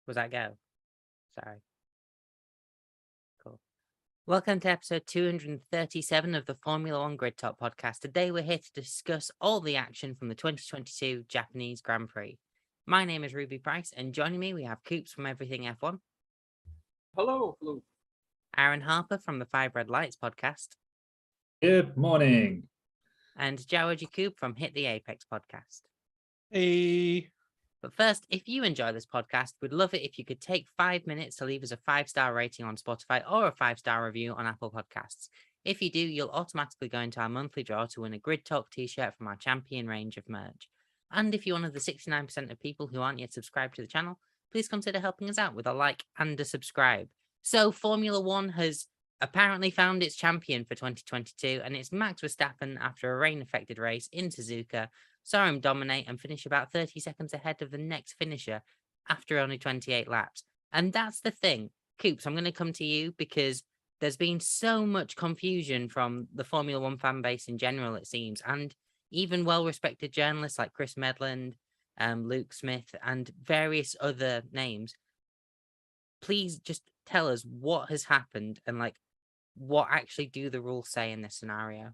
Was that go? Sorry. Cool. Welcome to episode 237 of the Formula One Grid Top podcast. Today we're here to discuss all the action from the 2022 Japanese Grand Prix. My name is Ruby Price, and joining me we have Coops from Everything F1. Hello, hello. Aaron Harper from the Five Red Lights podcast. Good morning. And Jawad Yaqub from Hit the Apex podcast. Hey. But first, if you enjoy this podcast, we'd love it if you could take 5 minutes to leave us a 5-star rating on Spotify or a 5-star review on Apple Podcasts. If you do, you'll automatically go into our monthly draw to win a Grid Talk t-shirt from our champion range of merch. And if you're one of the 69% of people who aren't yet subscribed to the channel, please consider helping us out with a like and a subscribe. So Formula One has apparently found its champion for 2022, and it's Max Verstappen after a rain-affected race in Suzuka. Saw him dominate and finish about 30 seconds ahead of the next finisher after only 28 laps. And that's the thing. Coops, I'm going to come to you because there's been so much confusion from the Formula One fan base in general, it seems, and even well-respected journalists like Chris Medland, Luke Smith, and various other names. Please just tell us what has happened and what actually do the rules say in this scenario?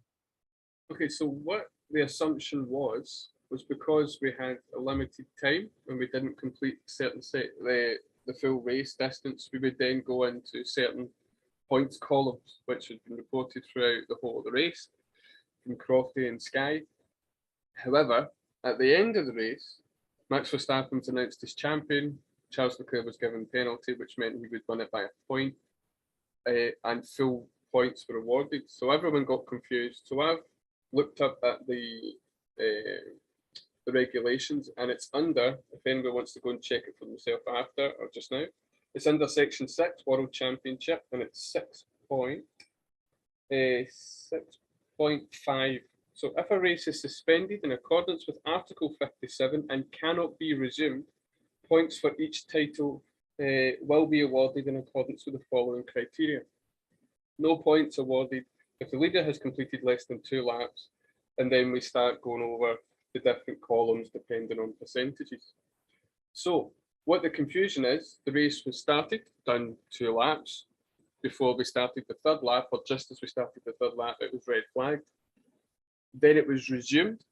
Okay, so what the assumption was because we had a limited time and we didn't complete the full race distance, we would then go into certain points columns, which had been reported throughout the whole of the race from Crofty and Sky. However, at the end of the race, Max Verstappen's announced as champion. Charles Leclerc was given a penalty, which meant he would win it by a point, and full points were awarded. So everyone got confused. So I've looked up at the regulations, and it's under, if anyone wants to go and check it for themselves after or just now, it's under section 6, World Championship, and it's 6.5. So if a race is suspended in accordance with Article 57 and cannot be resumed, points for each title will be awarded in accordance with the following criteria. No points awarded if the leader has completed less than 2 laps, and then we start going over the different columns depending on percentages. So what the confusion is, the race was started, done 2 laps. Before we started the 3rd lap, or just as we started the 3rd lap, it was red flagged. Then it was resumed,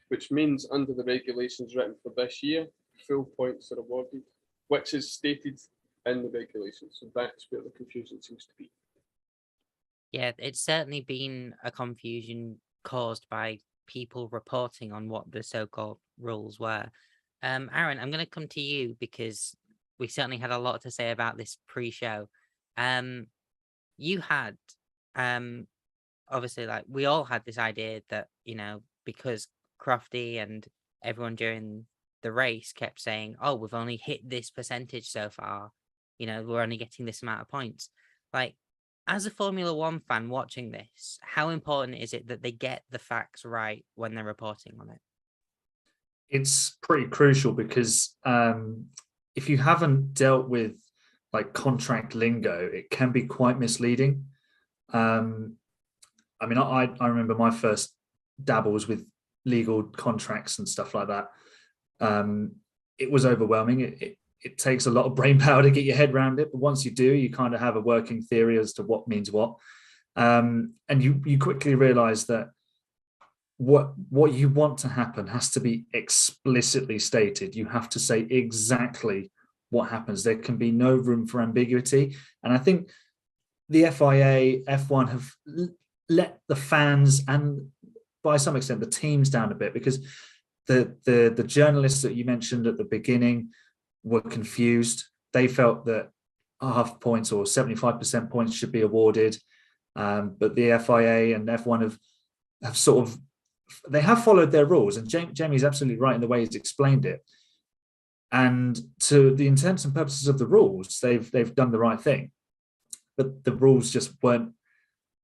which means under the regulations written for this year, full points are awarded, which is stated in the regulations. So that's where the confusion seems to be. Yeah, it's certainly been a confusion caused by people reporting on what the so-called rules were. Aaron, I'm going to come to you because we certainly had a lot to say about this pre-show. You had, obviously, we all had this idea that, because Crofty and everyone during the race kept saying, oh, we've only hit this percentage so far, we're only getting this amount of points. As a Formula One fan watching this, how important is it that they get the facts right when they're reporting on it? It's pretty crucial because if you haven't dealt with contract lingo, it can be quite misleading. I remember my first dabbles with legal contracts and stuff like that. It was overwhelming. It takes a lot of brain power to get your head around it, but once you do, you kind of have a working theory as to what means what, and you quickly realize that what you want to happen has to be explicitly stated. You have to say exactly what happens. There can be no room for ambiguity, and I think the FIA, F1 have let the fans and by some extent the teams down a bit, because the journalists that you mentioned at the beginning were confused. They felt that half points or 75% points should be awarded, but the FIA and F1 have sort of, they have followed their rules, and Jamie's absolutely right in the way he's explained it. And to the intents and purposes of the rules, they've done the right thing, but the rules just weren't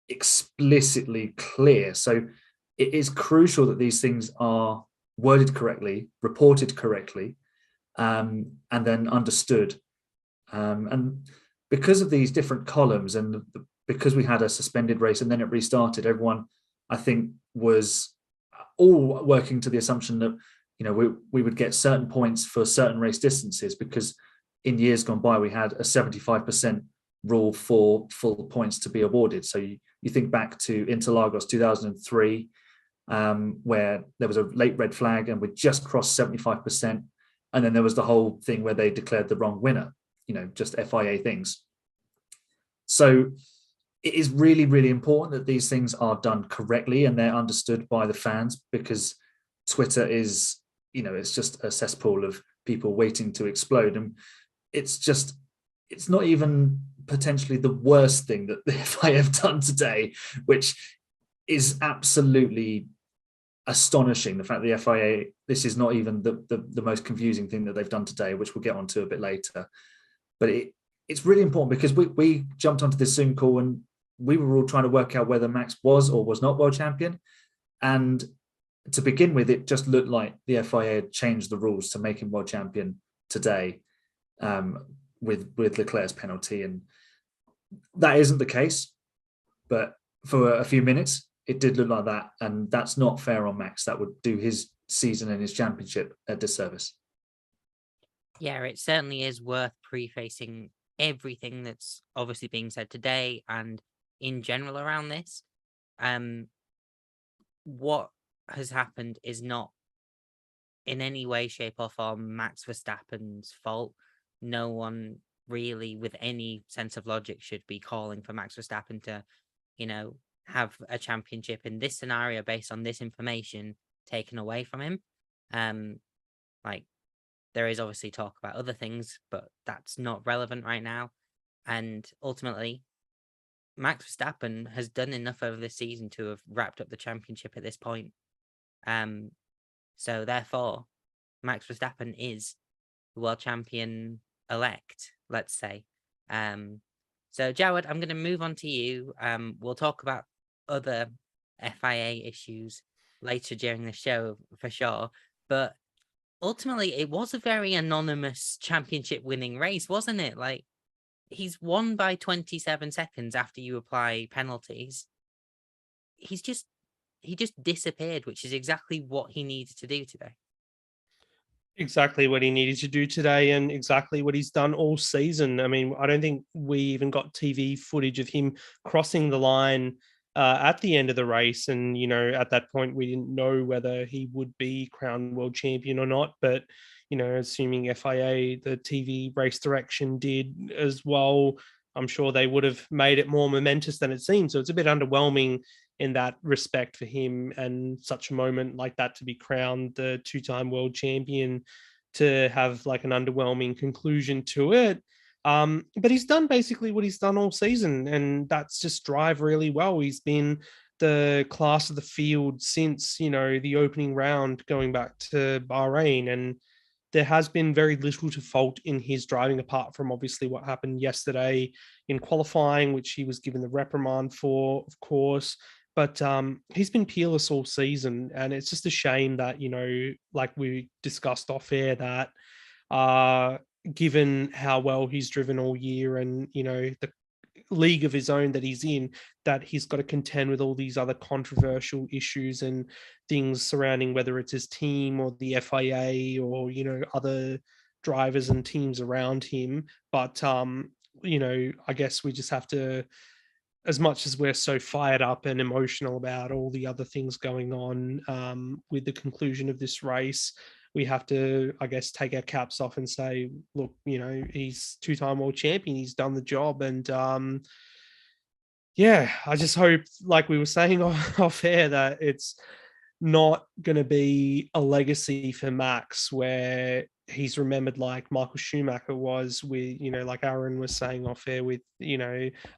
explicitly clear. So it is crucial that these things are worded correctly, reported correctly, and then understood. And because of these different columns, and because we had a suspended race and then it restarted, everyone, I think, was all working to the assumption that we would get certain points for certain race distances, because in years gone by, we had a 75% rule for full points to be awarded. So you think back to Interlagos 2003, where there was a late red flag and we just crossed 75%. And then there was the whole thing where they declared the wrong winner, just FIA things. So it is really, really important that these things are done correctly and they're understood by the fans, because Twitter is, it's just a cesspool of people waiting to explode. And it's not even potentially the worst thing that the FIA have done today, which is absolutely astonishing. The fact the FIA, this is not even the most confusing thing that they've done today, which we'll get onto a bit later. But it's really important, because we jumped onto this Zoom call and we were all trying to work out whether Max was or was not world champion. And to begin with, it just looked like the FIA had changed the rules to make him world champion today, with Leclerc's penalty. And that isn't the case. But for a few minutes, it did look like that. And that's not fair on Max. That would do his season and his championship a disservice. Yeah, it certainly is worth prefacing everything that's obviously being said today and in general around this. What has happened is not in any way, shape or form Max Verstappen's fault. No one really with any sense of logic should be calling for Max Verstappen to, have a championship in this scenario based on this information taken away from him. There is obviously talk about other things, but that's not relevant right now. And ultimately, Max Verstappen has done enough over this season to have wrapped up the championship at this point. So therefore, Max Verstappen is the world champion elect, let's say. So Jawad, I'm going to move on to you. We'll talk about other FIA issues later during the show for sure. But ultimately, it was a very anonymous championship winning race, wasn't it? He's won by 27 seconds after you apply penalties. He just disappeared, which is exactly what he needed to do today. Exactly what he needed to do today, and exactly what he's done all season. I mean, I don't think we even got TV footage of him crossing the line at the end of the race. And, at that point, we didn't know whether he would be crowned world champion or not. But, assuming FIA, the TV race direction did as well, I'm sure they would have made it more momentous than it seemed. So it's a bit underwhelming in that respect for him, and such a moment like that to be crowned the two-time world champion, to have like an underwhelming conclusion to it. But he's done basically what he's done all season, and that's just drive really well. He's been the class of the field since, the opening round going back to Bahrain, and there has been very little to fault in his driving, apart from obviously what happened yesterday in qualifying, which he was given the reprimand for, of course. But he's been peerless all season, and it's just a shame that, like we discussed off air, that given how well he's driven all year, and, the league of his own that he's in, that he's got to contend with all these other controversial issues and things surrounding whether it's his team or the FIA or, other drivers and teams around him. But, I guess we just have to, as much as we're so fired up and emotional about all the other things going on with the conclusion of this race, we have to, I guess, take our caps off and say, look, he's two-time world champion. He's done the job. And I just hope, like we were saying off air, that it's not going to be a legacy for Max where he's remembered like Michael Schumacher was with, like Aaron was saying off air with,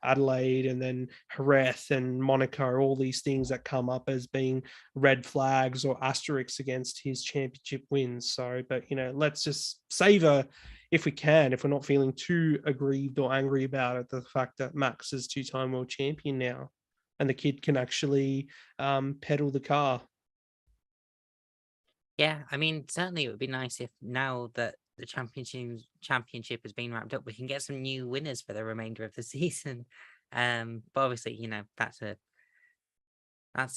Adelaide and then Jerez and Monaco, all these things that come up as being red flags or asterisks against his championship wins. So, but, let's just savor, if we can, if we're not feeling too aggrieved or angry about it, the fact that Max is two-time world champion now and the kid can actually pedal the car. Yeah, I mean, certainly it would be nice if now that the championship has been wrapped up, we can get some new winners for the remainder of the season. But obviously, that's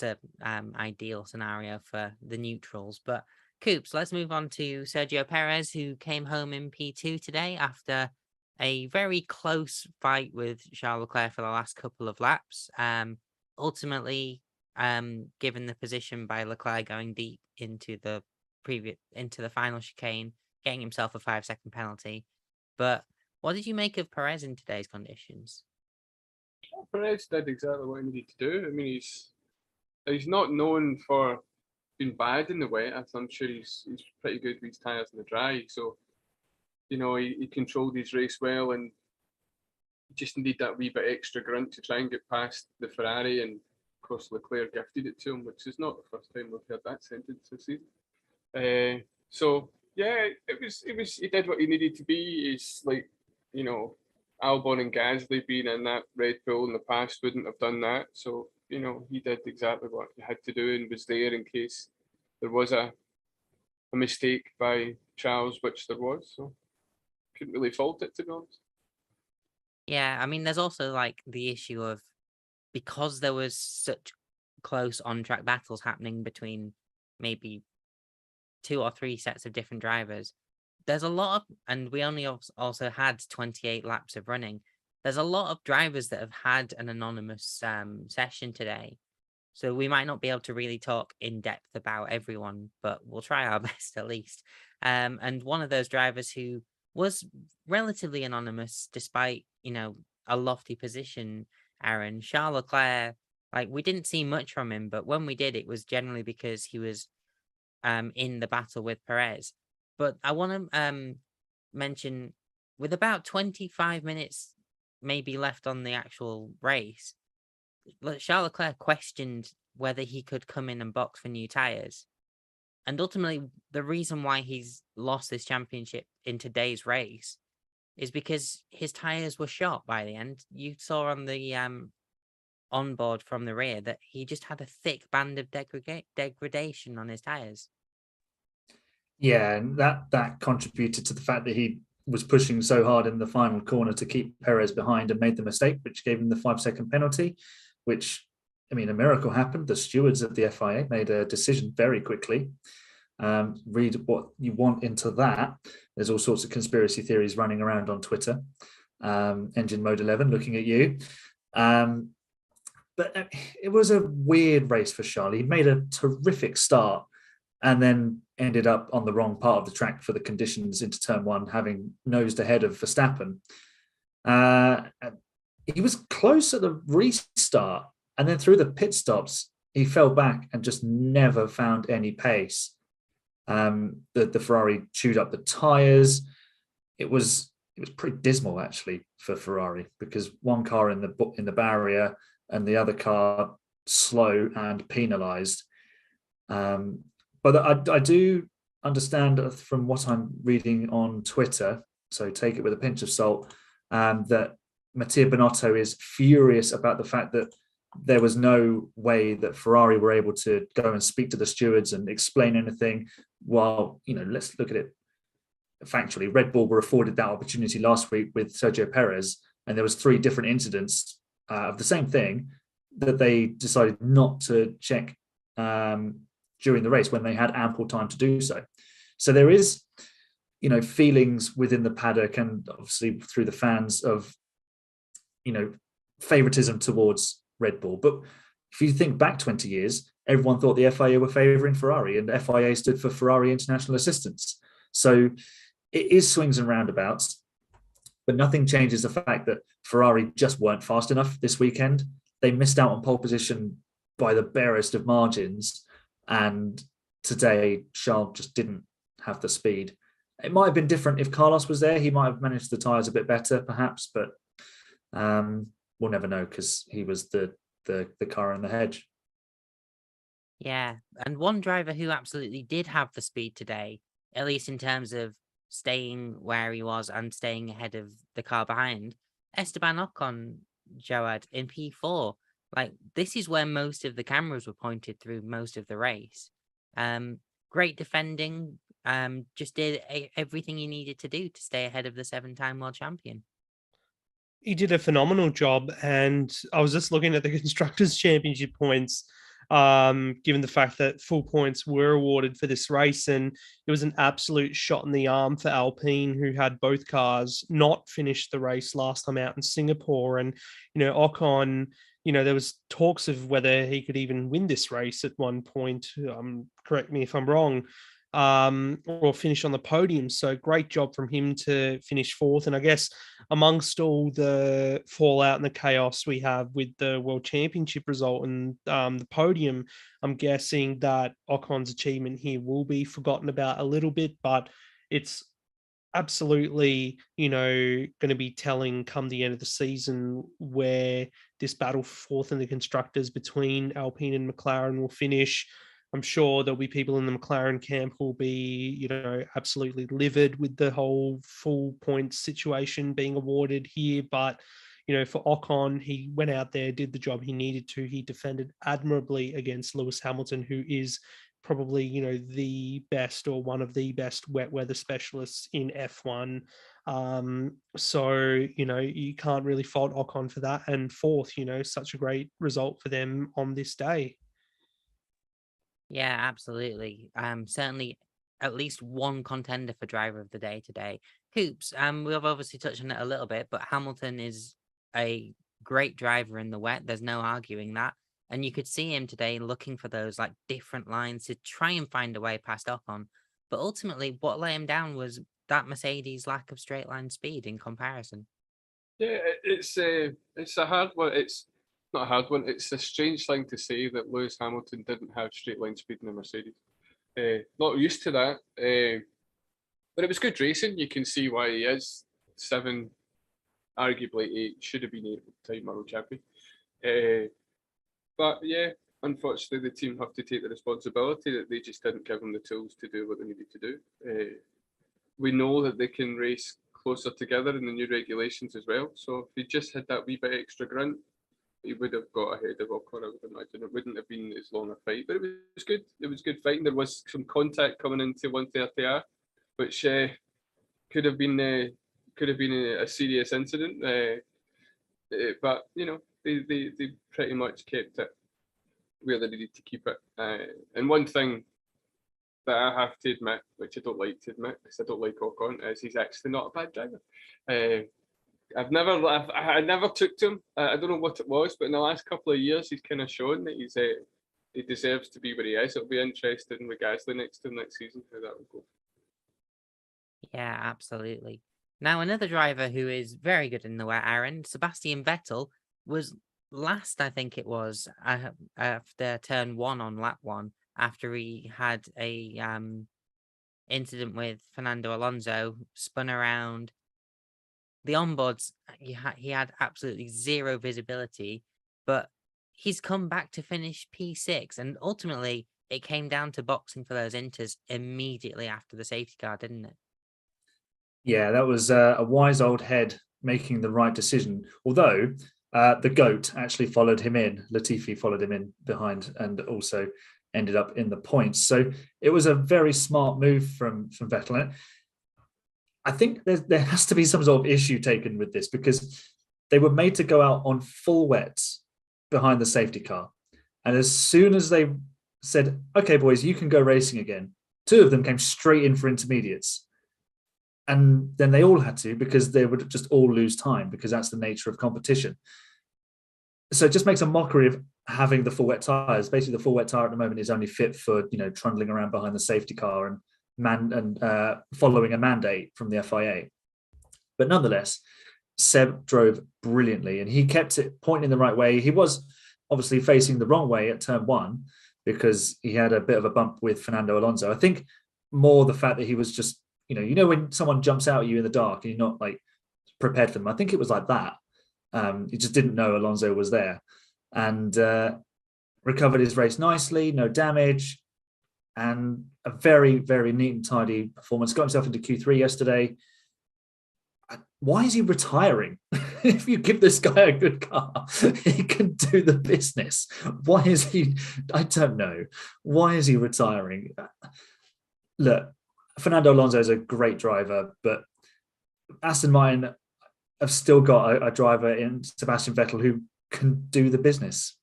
a ideal scenario for the neutrals. But Coops, let's move on to Sergio Perez, who came home in P2 today after a very close fight with Charles Leclerc for the last couple of laps. Ultimately, given the position by Leclerc going deep into the final chicane, getting himself a 5-second penalty. But what did you make of Perez in today's conditions? Perez did exactly what he needed to do. I mean, he's not known for being bad in the wet. I'm sure he's pretty good with his tyres in the dry. So, you know, he controlled his race well, and just needed that wee bit extra grunt to try and get past the Ferrari. And of course, Leclerc gifted it to him, which is not the first time we've heard that sentence this season. So yeah, it was. He did what he needed to be. He's like, you know, Albon and Gasly being in that Red Bull in the past wouldn't have done that. So, you know, he did exactly what he had to do and was there in case there was a mistake by Charles, which there was. So couldn't really fault it, to be honest. Yeah, I mean, there's also like the issue of, because there was such close on-track battles happening between maybe 2 or 3 sets of different drivers, there's a lot of, and we only also had 28 laps of running. There's a lot of drivers that have had an anonymous session today. So we might not be able to really talk in depth about everyone, but we'll try our best at least. And one of those drivers who was relatively anonymous, despite, you know, a lofty position, Aaron, Charles Leclerc, like, we didn't see much from him, but when we did, it was generally because he was in the battle with Perez. But I want to mention, with about 25 minutes maybe left on the actual race, Charles Leclerc questioned whether he could come in and box for new tyres. And ultimately, the reason why he's lost this championship in today's race is because his tyres were shot by the end. You saw on the onboard from the rear that he just had a thick band of degradation on his tyres. Yeah, and that contributed to the fact that he was pushing so hard in the final corner to keep Perez behind and made the mistake, which gave him the 5-second penalty, which, I mean, a miracle happened. The stewards of the FIA made a decision very quickly. Read what you want into that. There's all sorts of conspiracy theories running around on Twitter. Engine Mode 11 looking at you. But it was a weird race for Charlie. He made a terrific start and then ended up on the wrong part of the track for the conditions into turn one, having nosed ahead of Verstappen. He was close at the restart, and then through the pit stops, he fell back and just never found any pace. The Ferrari chewed up the tyres. It was pretty dismal, actually, for Ferrari, because one car in the barrier and the other car slow and penalised. But I do understand from what I'm reading on Twitter, so take it with a pinch of salt, that Mattia Binotto is furious about the fact that there was no way that Ferrari were able to go and speak to the stewards and explain anything. While, you know, let's look at it factually. Red Bull were afforded that opportunity last week with Sergio Perez, and there was 3 different incidents of the same thing that they decided not to check during the race when they had ample time to do so. So there is, you know, feelings within the paddock and obviously through the fans of, you know, favoritism towards Red Bull. But if you think back 20 years, everyone thought the FIA were favouring Ferrari, and FIA stood for Ferrari International Assistance. So it is swings and roundabouts, but nothing changes the fact that Ferrari just weren't fast enough this weekend. They missed out on pole position by the barest of margins, and today Charles just didn't have the speed. It might have been different if Carlos was there. He might have managed the tyres a bit better, perhaps, but we'll never know because he was the car in the hedge. Yeah, and one driver who absolutely did have the speed today, at least in terms of staying where he was and staying ahead of the car behind, Esteban Ocon, Jawad, in P4. Like, this is where most of the cameras were pointed through most of the race. Great defending, just did everything he needed to do to stay ahead of the 7-time world champion. He did a phenomenal job, and I was just looking at the Constructors' Championship points. given the fact that full points were awarded for this race. And it was an absolute shot in the arm for Alpine, who had both cars not finish the race last time out in Singapore. And, Ocon, there was talks of whether he could even win this race at one point. Correct me if I'm wrong. Or finish on the podium. So great job from him to finish fourth. And I guess amongst all the fallout and the chaos we have with the World Championship result and the podium, I'm guessing that Ocon's achievement here will be forgotten about a little bit, but it's absolutely, going to be telling come the end of the season where this battle fourth in the constructors between Alpine and McLaren will finish. I'm sure there'll be people in the McLaren camp who'll be, absolutely livid with the whole full points situation being awarded here. But, for Ocon, he went out there, did the job he needed to. He defended admirably against Lewis Hamilton, who is probably, the best or one of the best wet weather specialists in F1. So, you can't really fault Ocon for that. And fourth, such a great result for them on this day. Yeah, absolutely. Certainly at least one contender for driver of the day today. Coops, we've obviously touched on it a little bit, but Hamilton is a great driver in the wet. There's no arguing that. And you could see him today looking for those like different lines to try and find a way past Ocon. But ultimately what let him down was that Mercedes lack of straight line speed in comparison. Yeah, it's a hard one. It's not a hard one. It's a strange thing to say that Lewis Hamilton didn't have straight line speed in the Mercedes. Not used to that. But it was good racing. You can see why he is 7, arguably 8, should have been 8-time world champion. But yeah, unfortunately, the team have to take the responsibility that they just didn't give them the tools to do what they needed to do. We know that they can race closer together in the new regulations as well. So if he just had that wee bit extra grunt, he would have got ahead of Ocon, I would imagine. It wouldn't have been as long a fight, but it was good. It was good fighting. There was some contact coming into 130R, which could have been a serious incident. But they pretty much kept it where they needed to keep it. And one thing that I have to admit, which I don't like to admit because I don't like Ocon, is he's actually not a bad driver. I never took to him. I don't know what it was, but in the last couple of years, he's kind of shown that he deserves to be where he is. It'll be interesting with Gasly next to him next season how that will go. Yeah, absolutely. Now, another driver who is very good in the wet, Aaron, Sebastian Vettel, was last, I think it was, after turn 1 on lap 1, after he had a incident with Fernando Alonso, spun around. The onboards, he had absolutely zero visibility, but he's come back to finish P6, and ultimately it came down to boxing for those inters immediately after the safety car, didn't it? Yeah, that was a wise old head making the right decision. Although the GOAT actually followed him in. Latifi followed him in behind and also ended up in the points. So it was a very smart move from Vettel. I think there has to be some sort of issue taken with this because they were made to go out on full wets behind the safety car. And as soon as they said, okay, boys, you can go racing again, 2 of them came straight in for intermediates. And then they all had to because they would just all lose time because that's the nature of competition. So it just makes a mockery of having the full wet tires. Basically, the full wet tire at the moment is only fit for, trundling around behind the safety car and following a mandate from the FIA. But nonetheless, Seb drove brilliantly and he kept it pointing the right way. He was obviously facing the wrong way at turn 1 because he had a bit of a bump with Fernando Alonso. I think more the fact that he was just, when someone jumps out at you in the dark and you're not like prepared for them. I think it was like that. He just didn't know Alonso was there and recovered his race nicely, no damage, and a very, very neat and tidy performance. Got himself into Q3 yesterday. Why is he retiring? If you give this guy a good car, he can do the business. Why is he? I don't know. Why is he retiring? Look, Fernando Alonso is a great driver, but Aston Martin have still got a driver in Sebastian Vettel who can do the business.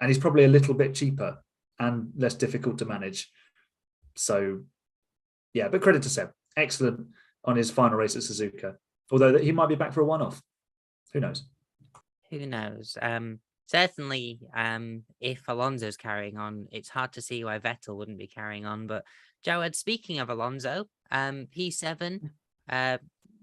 and he's probably a little bit cheaper and less difficult to manage. So, yeah, but credit to Seb. Excellent on his final race at Suzuka. Although he might be back for a one-off. Who knows? Who knows? Certainly, if Alonso's carrying on, it's hard to see why Vettel wouldn't be carrying on. But Jawad, speaking of Alonso, P7,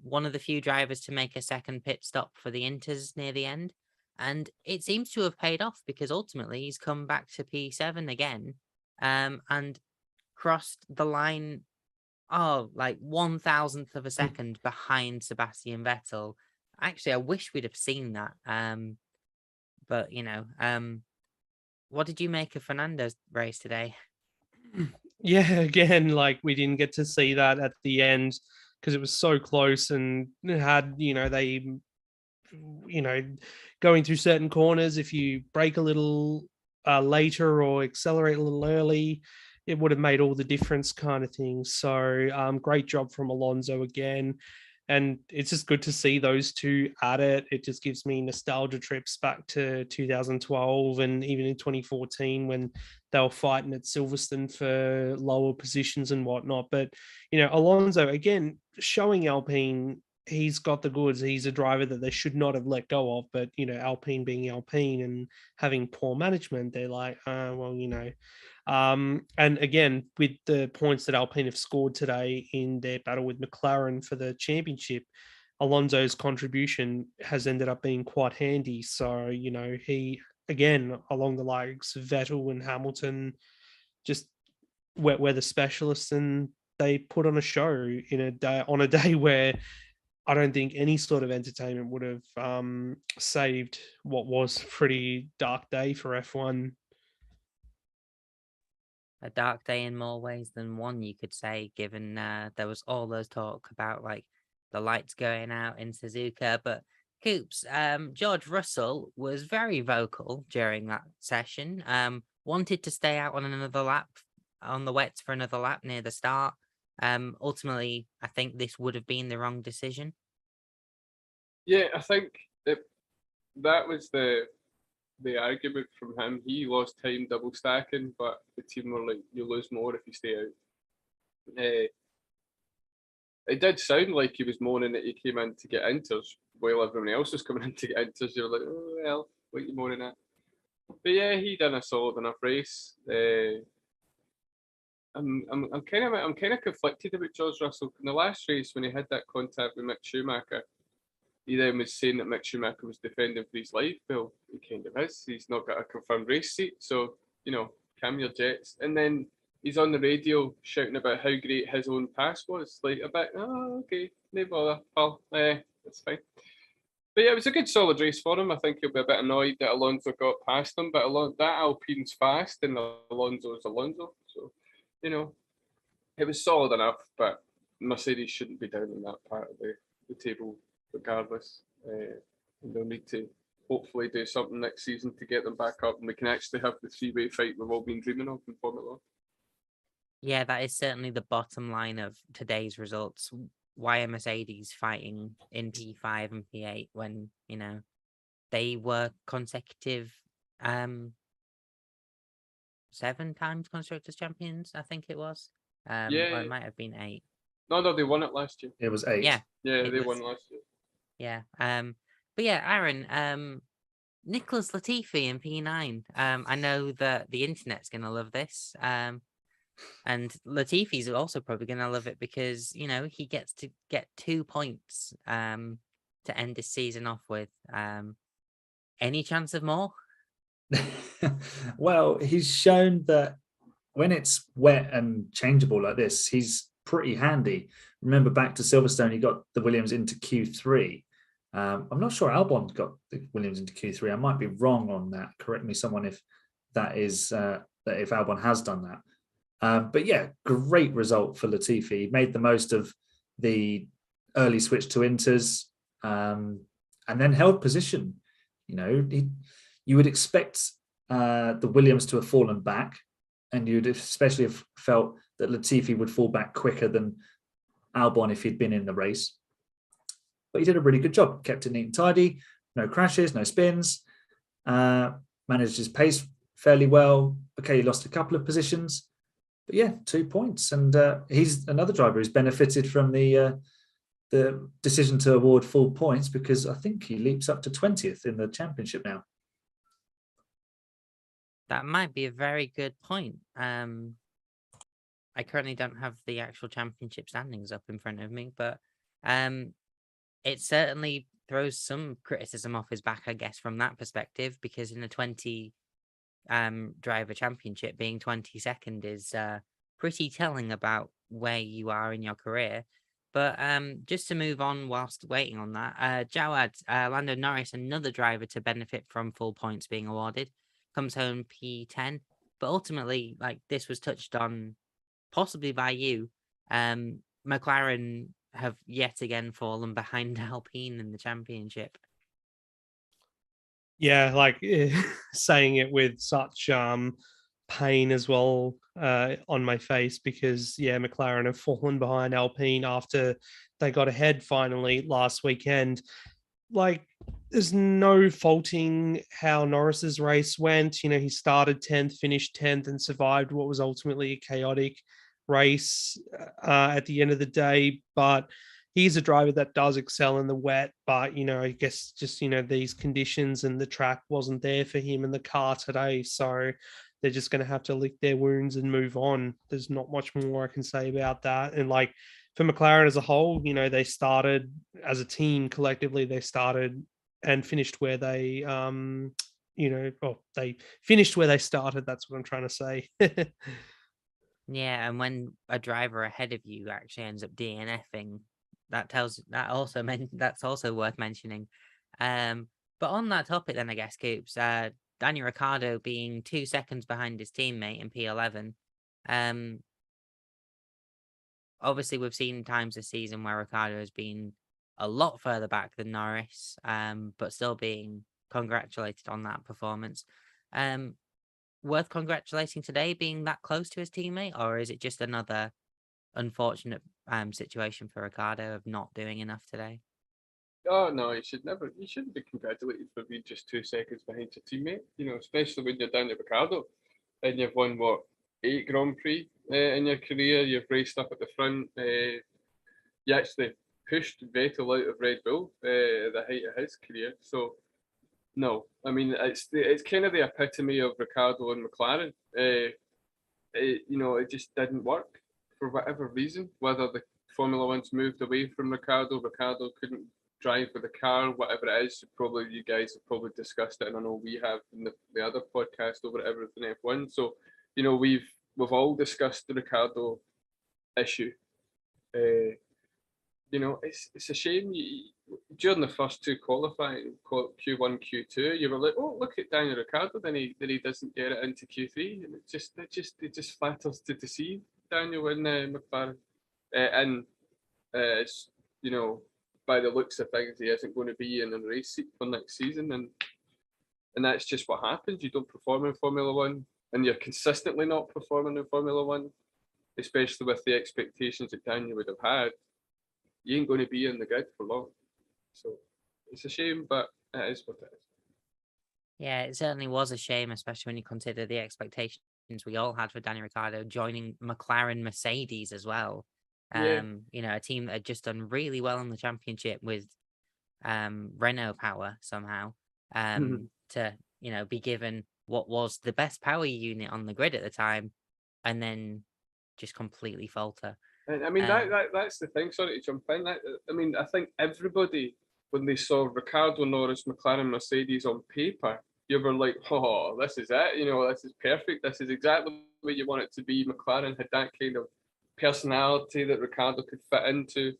one of the few drivers to make a second pit stop for the Inters near the end. And it seems to have paid off because ultimately he's come back to P7 again and crossed the line, like 1,000th of a second behind Sebastian Vettel. Actually, I wish we'd have seen that. But, what did you make of Fernando's race today? Yeah, again, like we didn't get to see that at the end because it was so close and had, they, going through certain corners, if you brake a little later or accelerate a little early, it would have made all the difference kind of thing. So great job from Alonso again. And it's just good to see those two at it. It just gives me nostalgia trips back to 2012 and even in 2014 when they were fighting at Silverstone for lower positions and whatnot. But, Alonso, again, showing Alpine, he's got the goods. He's a driver that they should not have let go of. But, Alpine being Alpine and having poor management, they're like, and again, with the points that Alpine have scored today in their battle with McLaren for the championship, Alonso's contribution has ended up being quite handy. So, he, again, along the likes of Vettel and Hamilton, just were the specialists and they put on a show on a day where I don't think any sort of entertainment would have saved what was a pretty dark day for F1. A dark day in more ways than one, you could say, given there was all those talk about like the lights going out in Suzuka. But Coops, George Russell was very vocal during that session, wanted to stay out on another lap, on the wets for another lap near the start. Ultimately, I think this would have been the wrong decision. Yeah, I think that was the argument from him. He lost time double stacking, but the team were like, you lose more if you stay out. It did sound like he was moaning that he came in to get inters while everyone else was coming in to get inters. You're like, oh well, what are you moaning at? But yeah, he done a solid enough race. I'm kind of conflicted about George Russell. In the last race, when he had that contact with Mick Schumacher, he then was saying that Mick Schumacher was defending for his life. Well, he kind of is. He's not got a confirmed race seat, so calm your jets. And then he's on the radio shouting about how great his own pass was. Like a bit, okay, no bother, pal. That's fine. But yeah, it was a good solid race for him. I think he'll be a bit annoyed that Alonso got past him, but that Alpine's fast and Alonso's Alonso. So, it was solid enough, but Mercedes shouldn't be down in that part of the table regardless. They'll need to hopefully do something next season to get them back up and we can actually have the three-way fight we've all been dreaming of in Formula 1. Yeah, that is certainly the bottom line of today's results. Why are Mercedes fighting in P5 and P8 when, they were consecutive 7 times Constructors' Champions, I think it was. Or it might have been 8. No, they won it last year. It was 8. Yeah, they won last year. Yeah. But yeah, Aaron, Nicholas Latifi in P9. I know that the internet's gonna love this. And Latifi's also probably gonna love it because he gets to get 2 points to end this season off with. Any chance of more? Well, he's shown that when it's wet and changeable like this, he's pretty handy. Remember back to Silverstone, he got the Williams into Q3. I'm not sure Albon got the Williams into Q3. I might be wrong on that. Correct me, someone, if that is that if Albon has done that. But yeah, great result for Latifi. He made the most of the early switch to Inters and then held position. You would expect the Williams to have fallen back, and you'd especially have felt that Latifi would fall back quicker than Albon if he'd been in the race. But he did a really good job, kept it neat and tidy, no crashes, no spins, managed his pace fairly well. Okay, he lost a couple of positions, but yeah, 2 points. And he's another driver who's benefited from the decision to award full points, because I think he leaps up to 20th in the championship now. That might be a very good point. I currently don't have the actual championship standings up in front of me, but it certainly throws some criticism off his back, I guess, from that perspective, because in a 20 driver championship, being 22nd is pretty telling about where you are in your career. But just to move on whilst waiting on that, Jawad, Lando Norris, another driver to benefit from full points being awarded, comes home P10. But ultimately, like this was touched on possibly by you, McLaren have yet again fallen behind Alpine in the championship. Yeah, like saying it with such pain as well on my face, because yeah, McLaren have fallen behind Alpine after they got ahead finally last weekend. Like, there's no faulting how Norris's race went. You know, he started 10th, finished 10th, and survived what was ultimately a chaotic race at the end of the day. But he's a driver that does excel in the wet. But, you know, I guess just, you know, these conditions and the track wasn't there for him in the car today. So they're just going to have to lick their wounds and move on. There's not much more I can say about that. And like, for McLaren as a whole, you know, they started as a team collectively, they started and finished where they, they finished where they started. That's what I'm trying to say. Yeah, and when a driver ahead of you actually ends up DNFing, that's also worth mentioning. But on that topic, then I guess, Coops, Daniel Ricciardo being 2 seconds behind his teammate in P11. Obviously, we've seen times this season where Ricciardo has been a lot further back than Norris, but still being congratulated on that performance. Worth congratulating today, being that close to his teammate, or is it just another unfortunate situation for Ricciardo of not doing enough today? Oh no, you shouldn't be congratulated for being just 2 seconds behind your teammate. You know, especially when you're down to Ricardo and you've won 8 Grand Prix in your career. You've raced up at the front. You actually pushed Vettel out of Red Bull at the height of his career. So no, I mean it's kind of the epitome of Ricardo and McLaren. It just didn't work for whatever reason. Whether the Formula One's moved away from Ricardo couldn't drive with the car, whatever it is. Probably you guys have probably discussed it, and I know we have in the other podcast over Everything F1. So, you know, we've all discussed the Ricardo issue. It's a shame. During the first 2 qualifying, Q1, Q2, you were like, "Oh, look at Daniel Ricciardo." Then he doesn't get it into Q3, and it just flatters to deceive Daniel in McLaren. It's, you know, by the looks of things, he isn't going to be in a race seat for next season, and that's just what happens. You don't perform in Formula One, and you're consistently not performing in Formula One, especially with the expectations that Daniel would have had. You ain't going to be in the grid for long. So it's a shame, but it is what it is. Yeah, it certainly was a shame, especially when you consider the expectations we all had for Daniel Ricciardo joining McLaren Mercedes as well. Yeah. You know, a team that had just done really well in the championship with Renault power somehow, to, you know, be given what was the best power unit on the grid at the time, and then just completely falter. And I mean, that's the thing. Sorry to jump in. I think everybody, when they saw Ricardo, Norris, McLaren, Mercedes on paper, you were like, "Oh, this is it. You know, this is perfect. This is exactly what you want it to be." McLaren had that kind of personality that Ricardo could fit into,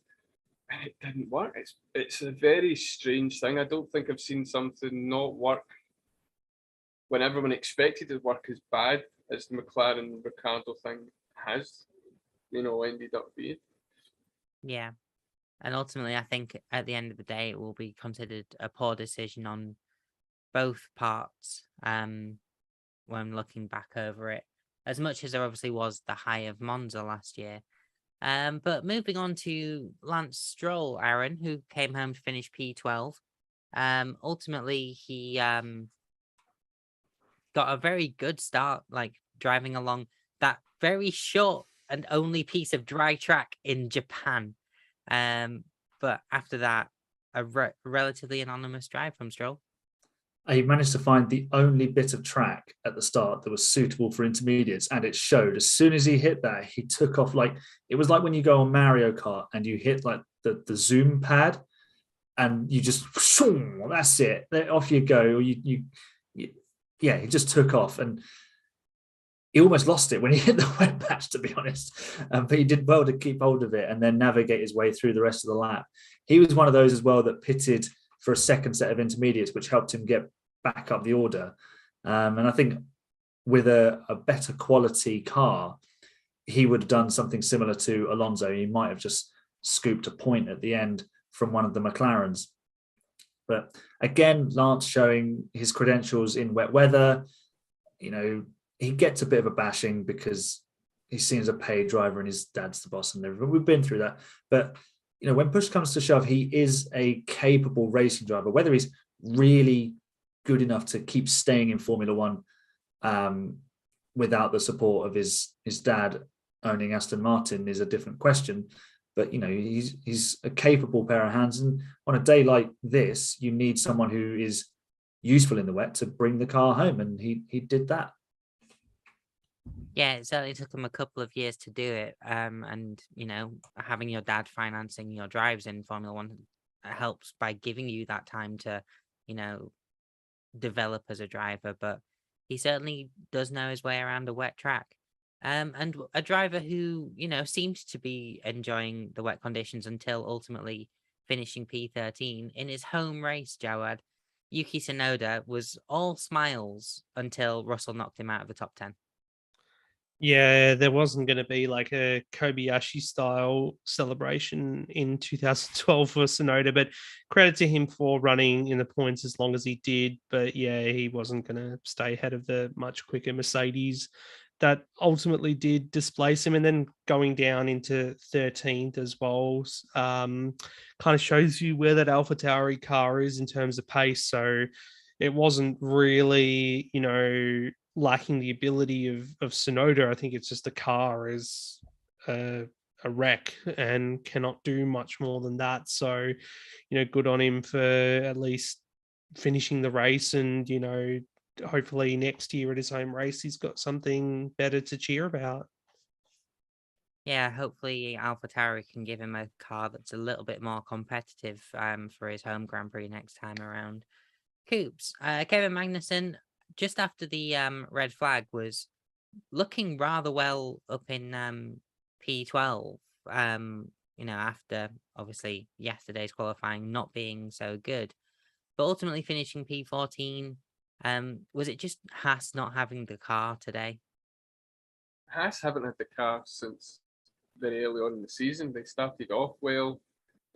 and it didn't work. It's a very strange thing. I don't think I've seen something not work when everyone expected it to work as bad as the McLaren Ricardo thing has, you know, ended up being. Yeah. And ultimately, I think at the end of the day, it will be considered a poor decision on both parts when looking back over it, as much as there obviously was the high of Monza last year. But moving on to Lance Stroll, Aaron, who came home to finish P12. Ultimately, he got a very good start, like driving along that very short and only piece of dry track in Japan. But after that, a relatively anonymous drive from Stroll. He managed to find the only bit of track at the start that was suitable for intermediates, and it showed. As soon as he hit that, he took off. Like, it was like when you go on Mario Kart and you hit like the zoom pad, and you just, that's it. Off you go. Yeah, he just took off, and he almost lost it when he hit the wet patch, to be honest. But he did well to keep hold of it and then navigate his way through the rest of the lap. He was one of those as well that pitted for a second set of intermediates, which helped him get back up the order. And I think with a better quality car, he would have done something similar to Alonso. He might have just scooped a point at the end from one of the McLarens. But again, Lance showing his credentials in wet weather. You know, he gets a bit of a bashing because he's seen as a paid driver and his dad's the boss and everything. We've been through that. But, you know, when push comes to shove, he is a capable racing driver. Whether he's really good enough to keep staying in Formula One without the support of his dad owning Aston Martin is a different question. But, you know, he's a capable pair of hands. And on a day like this, you need someone who is useful in the wet to bring the car home. And he did that. Yeah, it certainly took him a couple of years to do it. And, you know, having your dad financing your drives in Formula One helps by giving you that time to, you know, develop as a driver. But he certainly does know his way around a wet track. And a driver who, you know, seemed to be enjoying the wet conditions until ultimately finishing P13 in his home race, Jawad. Yuki Tsunoda was all smiles until Russell knocked him out of the top 10. Yeah, there wasn't going to be like a Kobayashi style celebration in 2012 for Tsunoda, but credit to him for running in the points as long as he did. But yeah, he wasn't going to stay ahead of the much quicker Mercedes that ultimately did displace him. And then going down into 13th as well, kind of shows you where that AlphaTauri car is in terms of pace. So it wasn't really, you know, lacking the ability of Tsunoda. I think it's just the car is a wreck and cannot do much more than that. So, you know, good on him for at least finishing the race, and, you know, hopefully next year at his home race, he's got something better to cheer about. Yeah, hopefully AlphaTauri can give him a car that's a little bit more competitive for his home Grand Prix next time around. Coops, Kevin Magnuson, just after the red flag, was looking rather well up in P12. You know, after obviously yesterday's qualifying not being so good, but ultimately finishing P14. Was it just Haas not having the car today? Haas haven't had the car since very early on in the season. They started off well.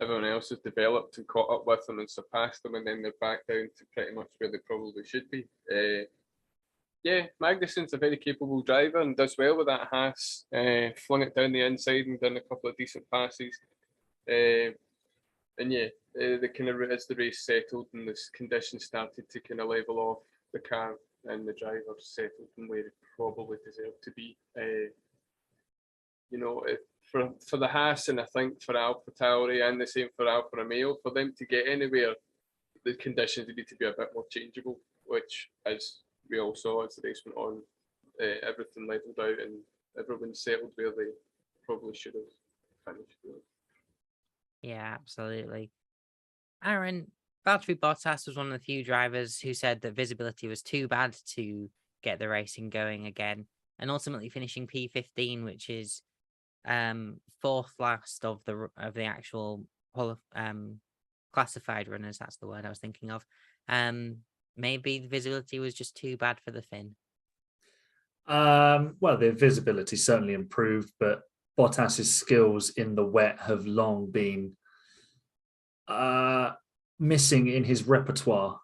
Everyone else has developed and caught up with them and surpassed them, and then they're back down to pretty much where they probably should be. Yeah, Magnuson's a very capable driver and does well with that Haas. Flung it down the inside and done a couple of decent passes. And yeah, the kind of as the race settled and the conditions started to kind of level off, the car and the driver settled and where it probably deserved to be. You know, for the Haas, and I think for AlphaTauri and the same for Alfa Romeo, for them to get anywhere, the conditions need to be a bit more changeable, which, as we all saw as the race went on, everything leveled out and everyone settled where they probably should have finished. Yeah, absolutely. Aaron, Valtteri Bottas was one of the few drivers who said that visibility was too bad to get the racing going again, and ultimately finishing P15, which is fourth last of the actual classified runners. That's the word I was thinking of. Maybe the visibility was just too bad for the Finn. Well, the visibility certainly improved, but Bottas's skills in the wet have long been missing in his repertoire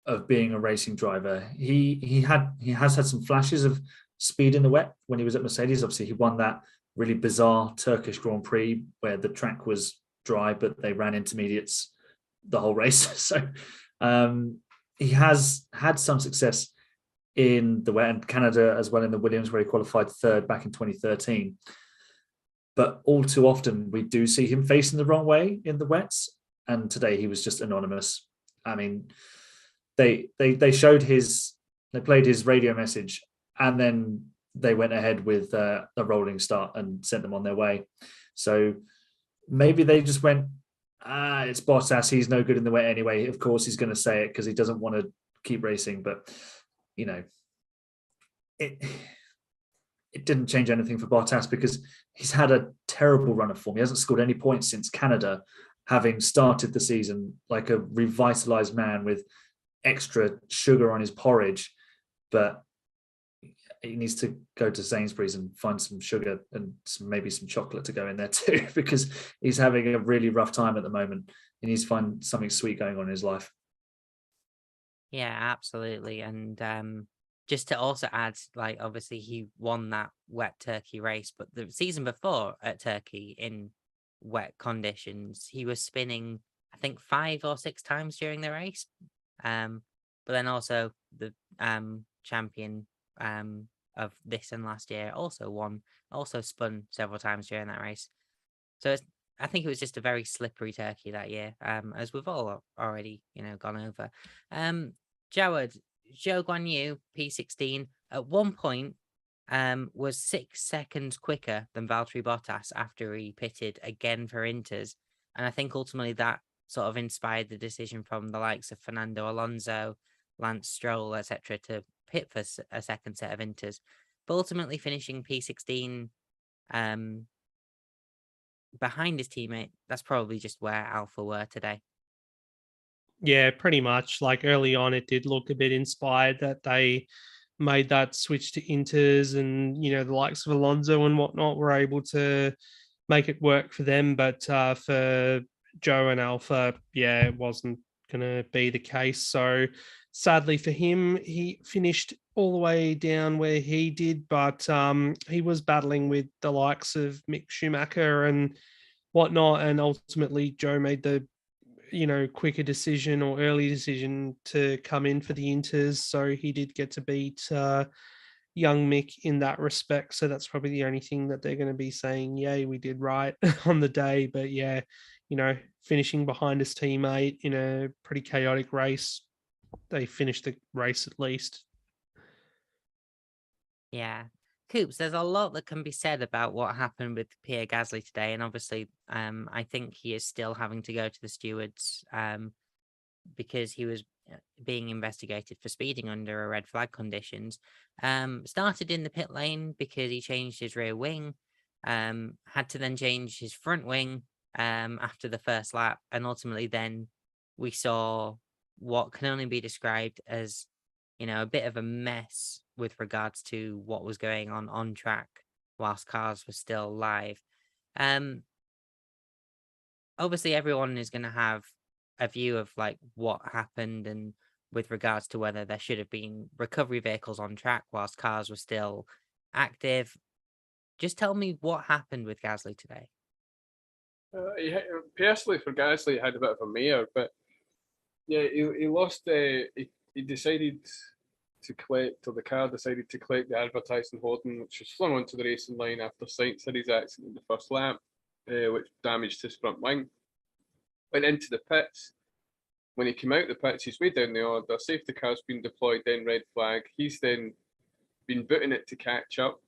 of being a racing driver. He has had some flashes of speed in the wet when he was at Mercedes. Obviously, he won that really bizarre Turkish Grand Prix where the track was dry, but they ran intermediates the whole race. So he has had some success in the wet, and Canada as well in the Williams, where he qualified third back in 2013. But all too often, we do see him facing the wrong way in the wets. And today he was just anonymous. I mean, they showed they played his radio message, and then they went ahead with a rolling start and sent them on their way. So maybe they just went, it's Bottas. He's no good in the wet anyway. Of course, he's going to say it because he doesn't want to keep racing. But, you know, it didn't change anything for Bottas because he's had a terrible run of form. He hasn't scored any points since Canada, having started the season like a revitalized man with extra sugar on his porridge. But he needs to go to Sainsbury's and find some sugar and maybe some chocolate to go in there too, because he's having a really rough time at the moment. He needs to find something sweet going on in his life. Yeah, absolutely. And just to also add, like, obviously he won that wet Turkey race, but the season before at Turkey in wet conditions, he was spinning, I think, 5 or 6 times during the race. But then also the champion of this and last year also spun several times during that race. So I think it was just a very slippery Turkey that year, as we've all already, gone over. Jawad, Zhou Guanyu, P16, at one point was 6 seconds quicker than Valtteri Bottas after he pitted again for Inters. And I think ultimately that sort of inspired the decision from the likes of Fernando Alonso, Lance Stroll, etc., to pit for a second set of Inters. But ultimately finishing P16 behind his teammate, that's probably just where Alpha were today. Yeah, pretty much. Like early on, it did look a bit inspired that they made that switch to Inters, and the likes of Alonso and whatnot were able to make it work for them. But for Joe and Alpha, yeah, it wasn't going to be the case. So sadly for him, he finished all the way down where he did, but he was battling with the likes of Mick Schumacher and whatnot, and ultimately Joe made the quicker decision or early decision to come in for the Inters. So he did get to beat young Mick in that respect. So that's probably the only thing that they're going to be saying, yay, we did right on the day. But yeah, finishing behind his teammate in a pretty chaotic race, they finished the race at least. Yeah. Coops, there's a lot that can be said about what happened with Pierre Gasley today, and obviously I think he is still having to go to the stewards because he was being investigated for speeding under a red flag conditions. Started in the pit lane because he changed his rear wing, had to then change his front wing after the first lap, and ultimately then we saw what can only be described as a bit of a mess with regards to what was going on track whilst cars were still live. Obviously everyone is going to have a view of like what happened, and with regards to whether there should have been recovery vehicles on track whilst cars were still active. Just tell me what happened with Gasley today. Personally, for Gasley, he had a bit of a mare, but yeah, he lost. He decided to collect, or the car decided to collect the advertising hoarding, which was flung onto the racing line after Sainz had his accident in the first lap, which damaged his front wing. Went into the pits. When he came out the pits, he's way down the order. Safety car's been deployed, then red flag. He's then been booting it to catch up.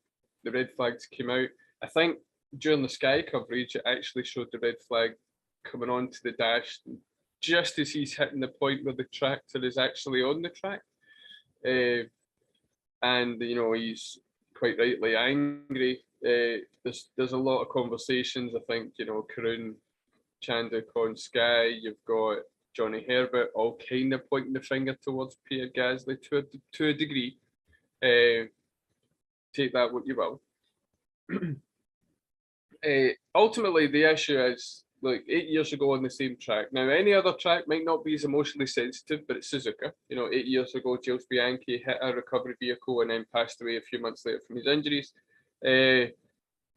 The red flags came out. I think during the Sky coverage, it actually showed the red flag coming onto the dash just as he's hitting the point where the tractor is actually on the track. And he's quite rightly angry. There's a lot of conversations. I think Karun Chanduk on Sky. You've got Johnny Herbert all kind of pointing the finger towards Pierre Gasley to a degree. Take that what you will. Ultimately, the issue is, like, 8 years ago on the same track. Now, any other track might not be as emotionally sensitive, but it's Suzuka. 8 years ago, Gilles Bianchi hit a recovery vehicle and then passed away a few months later from his injuries.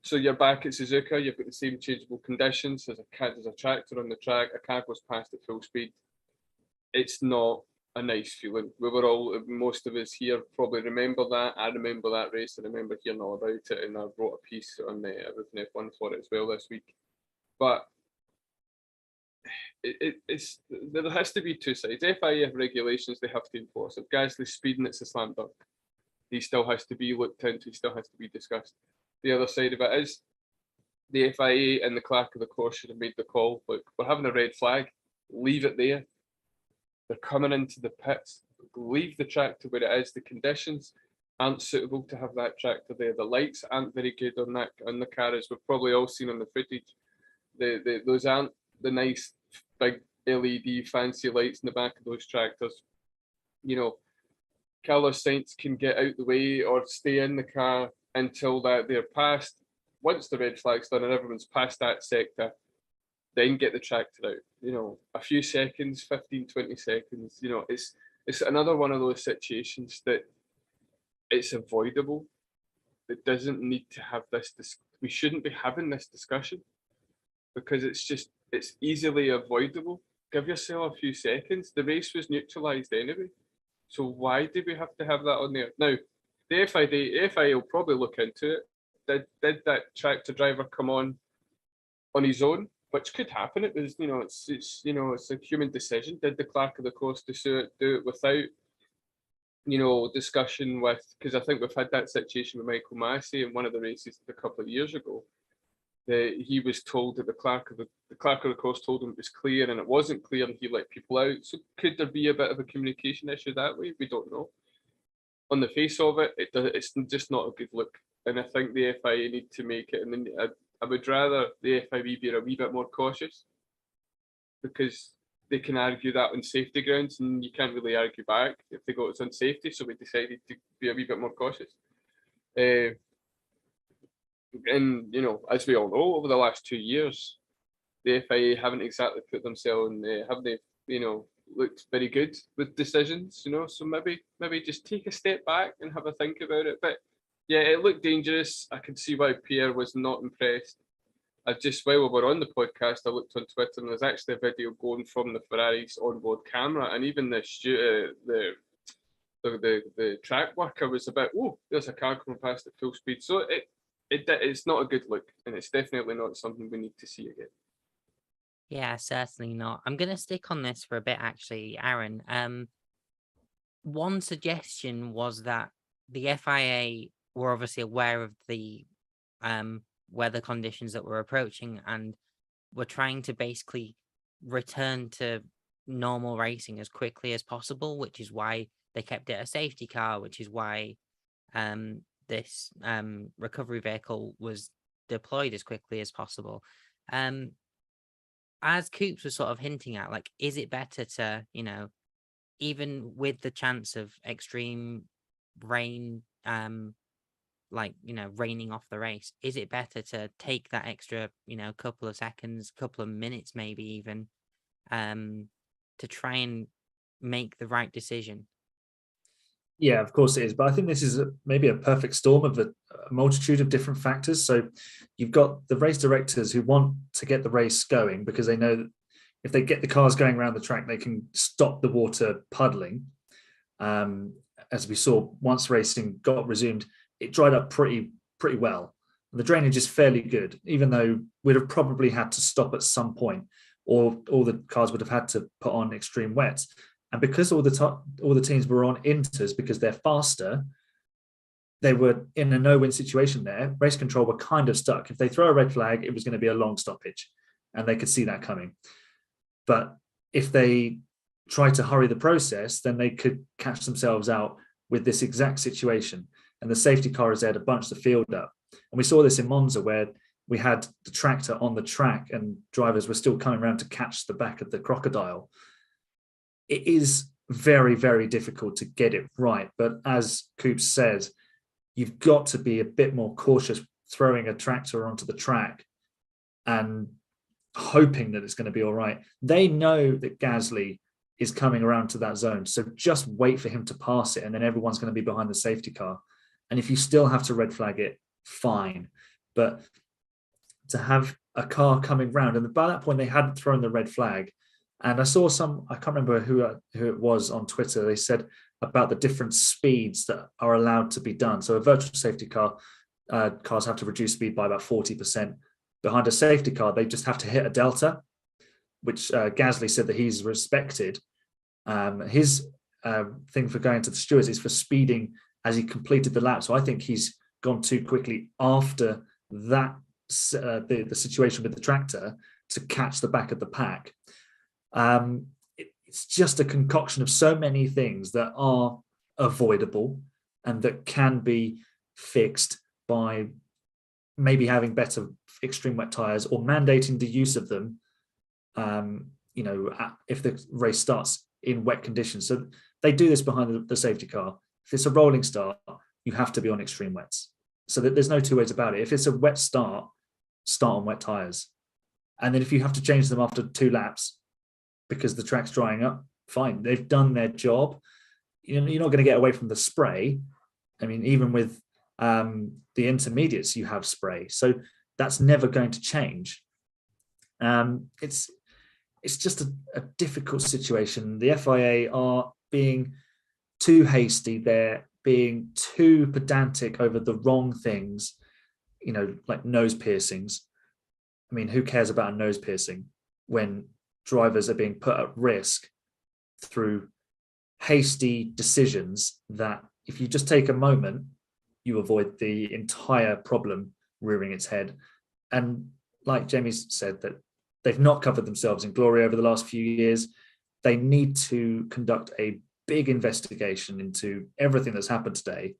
So you're back at Suzuka. You've got the same changeable conditions. There's a tractor on the track. A car goes past at full speed. It's not a nice feeling. We were all, most of us here probably remember that. I remember that race. I remember hearing all about it, and I wrote a piece on Everything F1 for it as well this week. But it's there has to be two sides. FIA have regulations they have to enforce. If Gasly's speeding, it's a slam dunk. He still has to be looked into. He still has to be discussed. The other side of it is the FIA and the clerk of the course should have made the call. Look, we're having a red flag. Leave it there. They're coming into the pits. Leave the tractor where it is. The conditions aren't suitable to have that tractor there. The lights aren't very good on the car, as we've probably all seen on the footage. Those aren't the nice big LED fancy lights in the back of those tractors. You know, Carlos Sainz can get out the way or stay in the car until that they're passed. Once the red flag's done and everyone's past that sector, then get the tractor out. You know, a few seconds, 15, 20 seconds. You know, it's another one of those situations that it's avoidable. It doesn't need to have this. We shouldn't be having this discussion because it's easily avoidable. Give yourself a few seconds. The race was neutralised anyway. So why did we have to have that on there? Now, the FIA will probably look into it. Did that tractor driver come on his own? Which could happen. It was, it's a human decision. Did the clerk of the course do it without, discussion with? Because I think we've had that situation with Michael Massey in one of the races a couple of years ago. That he was told that the clerk of the course told him it was clear, and it wasn't clear, and he let people out. So could there be a bit of a communication issue that way? We don't know. On the face of it, it's just not a good look, and I think the FIA need to make it. And then I would rather the FIA be a wee bit more cautious, because they can argue that on safety grounds, and you can't really argue back if they go it's on safety. So we decided to be a wee bit more cautious. And as we all know, over the last 2 years, the FIA haven't exactly put themselves in, haven't they? Looked very good with decisions. So maybe just take a step back and have a think about it. But yeah, it looked dangerous. I can see why Pierre was not impressed. While we were on the podcast, I looked on Twitter, and there's actually a video going from the Ferrari's onboard camera, and even the track worker was about, oh, there's a car coming past at full speed. So it's not a good look, and it's definitely not something we need to see again. Yeah, certainly not. I'm going to stick on this for a bit, actually, Aaron. One suggestion was that the FIA were obviously aware of the weather conditions that were approaching, and were trying to basically return to normal racing as quickly as possible, which is why they kept it a safety car, which is why this recovery vehicle was deployed as quickly as possible. As Coops was sort of hinting at, like, is it better to, even with the chance of extreme rain, raining off the race, is it better to take that extra, couple of seconds, couple of minutes, maybe even, to try and make the right decision? Yeah, of course it is. But I think this is maybe a perfect storm of a multitude of different factors. So you've got the race directors who want to get the race going because they know that if they get the cars going around the track, they can stop the water puddling. As we saw, once racing got resumed, it dried up pretty well. The drainage is fairly good, even though we'd have probably had to stop at some point, or all the cars would have had to put on extreme wets. And because all the teams were on inters because they're faster, they were in a no-win situation there. Race control were kind of stuck. If they throw a red flag, it was going to be a long stoppage, and they could see that coming. But if they try to hurry the process, then they could catch themselves out with this exact situation. And the safety car is there to bunch the field up. And we saw this in Monza, where we had the tractor on the track and drivers were still coming around to catch the back of the crocodile. It is very, very difficult to get it right. But as Coops says, you've got to be a bit more cautious throwing a tractor onto the track and hoping that it's going to be all right. They know that Gasley is coming around to that zone. So just wait for him to pass it, and then everyone's going to be behind the safety car. And if you still have to red flag it, fine. But to have a car coming round, and by that point they hadn't thrown the red flag, And I saw I can't remember who it was on Twitter. They said about the different speeds that are allowed to be done. So a virtual safety car, cars have to reduce speed by about 40%. Behind a safety car, they just have to hit a delta, which Gasley said that he's respected. His thing for going to the stewards is for speeding as he completed the lap. So I think he's gone too quickly after that, the situation with the tractor, to catch the back of the pack. It's just a concoction of so many things that are avoidable and that can be fixed by maybe having better extreme wet tires or mandating the use of them, if the race starts in wet conditions. So they do this behind the safety car. If it's a rolling start, you have to be on extreme wets. So that there's no two ways about it. If it's a wet start on wet tires. And then if you have to change them after 2 laps because the track's drying up, fine. They've done their job. You're not going to get away from the spray. I mean, even with the intermediates, you have spray. So that's never going to change. It's just a difficult situation. The FIA are being too hasty. They're being too pedantic over the wrong things, like nose piercings. I mean, who cares about a nose piercing when drivers are being put at risk through hasty decisions that if you just take a moment, you avoid the entire problem rearing its head. And like Jamie said, that they've not covered themselves in glory over the last few years. They need to conduct a big investigation into everything that's happened today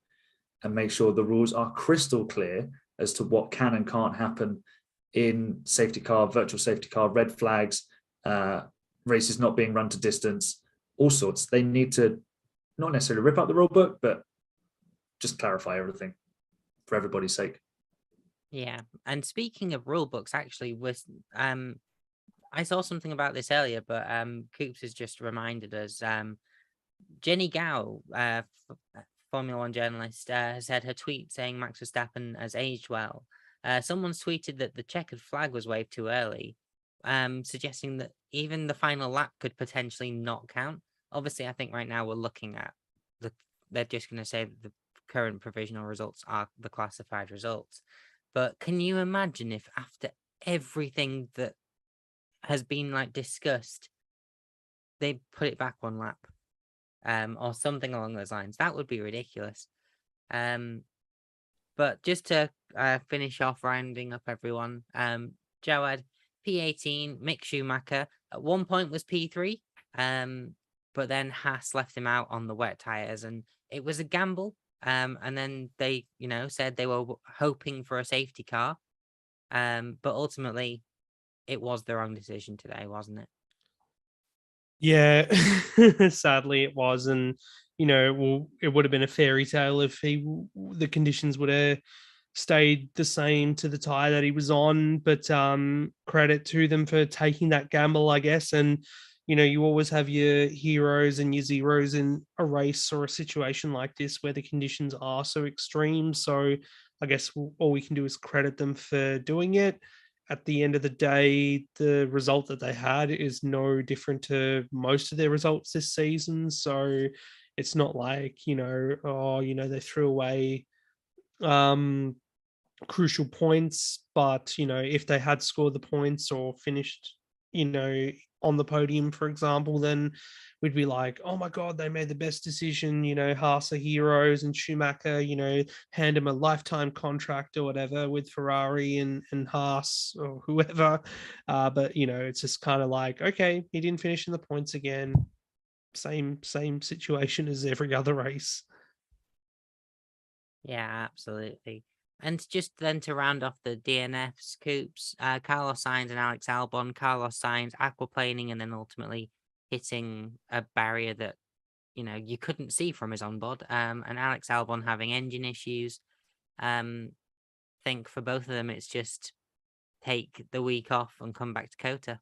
and make sure the rules are crystal clear as to what can and can't happen in safety car, virtual safety car, red flags, races not being run to distance, all sorts. They need to not necessarily rip up the rule book, but just clarify everything for everybody's sake. Yeah. And speaking of rule books, actually, I saw something about this earlier, but Coops has just reminded us. Jenny Gao, Formula One journalist, has said her tweet saying Max Verstappen has aged well. Someone's tweeted that the checkered flag was waved too early, suggesting that even the final lap could potentially not count. Obviously, I think right now we're looking at they're just going to say that the current provisional results are the classified results. But can you imagine if after everything that has been discussed, they put it back 1 lap, or something along those lines? That would be ridiculous. But just to finish off, rounding up everyone, Jawad, P18, Mick Schumacher, at one point was P3, but then Haas left him out on the wet tyres, and it was a gamble. And then they, said they were hoping for a safety car, but ultimately it was the wrong decision today, wasn't it? Yeah, sadly it was. And, it would have been a fairy tale if the conditions would have stayed the same to the tire that he was on. But credit to them for taking that gamble, I guess. And, you always have your heroes and your zeros in a race or a situation like this where the conditions are so extreme. So I guess all we can do is credit them for doing it. At the end of the day, the result that they had is no different to most of their results this season. So it's not like, they threw away crucial points. But, if they had scored the points or finished, on the podium, for example, then we'd be like, oh my God, they made the best decision, Haas are heroes, and Schumacher, hand him a lifetime contract or whatever with Ferrari and Haas or whoever. But, it's just kind of like, okay, he didn't finish in the points again. Same situation as every other race. Yeah, absolutely. And just then to round off the DNFs, Coops, Carlos Sainz and Alex Albon. Carlos Sainz aquaplaning and then ultimately hitting a barrier that, you couldn't see from his onboard. And Alex Albon having engine issues. Think for both of them, it's just take the week off and come back to Kota.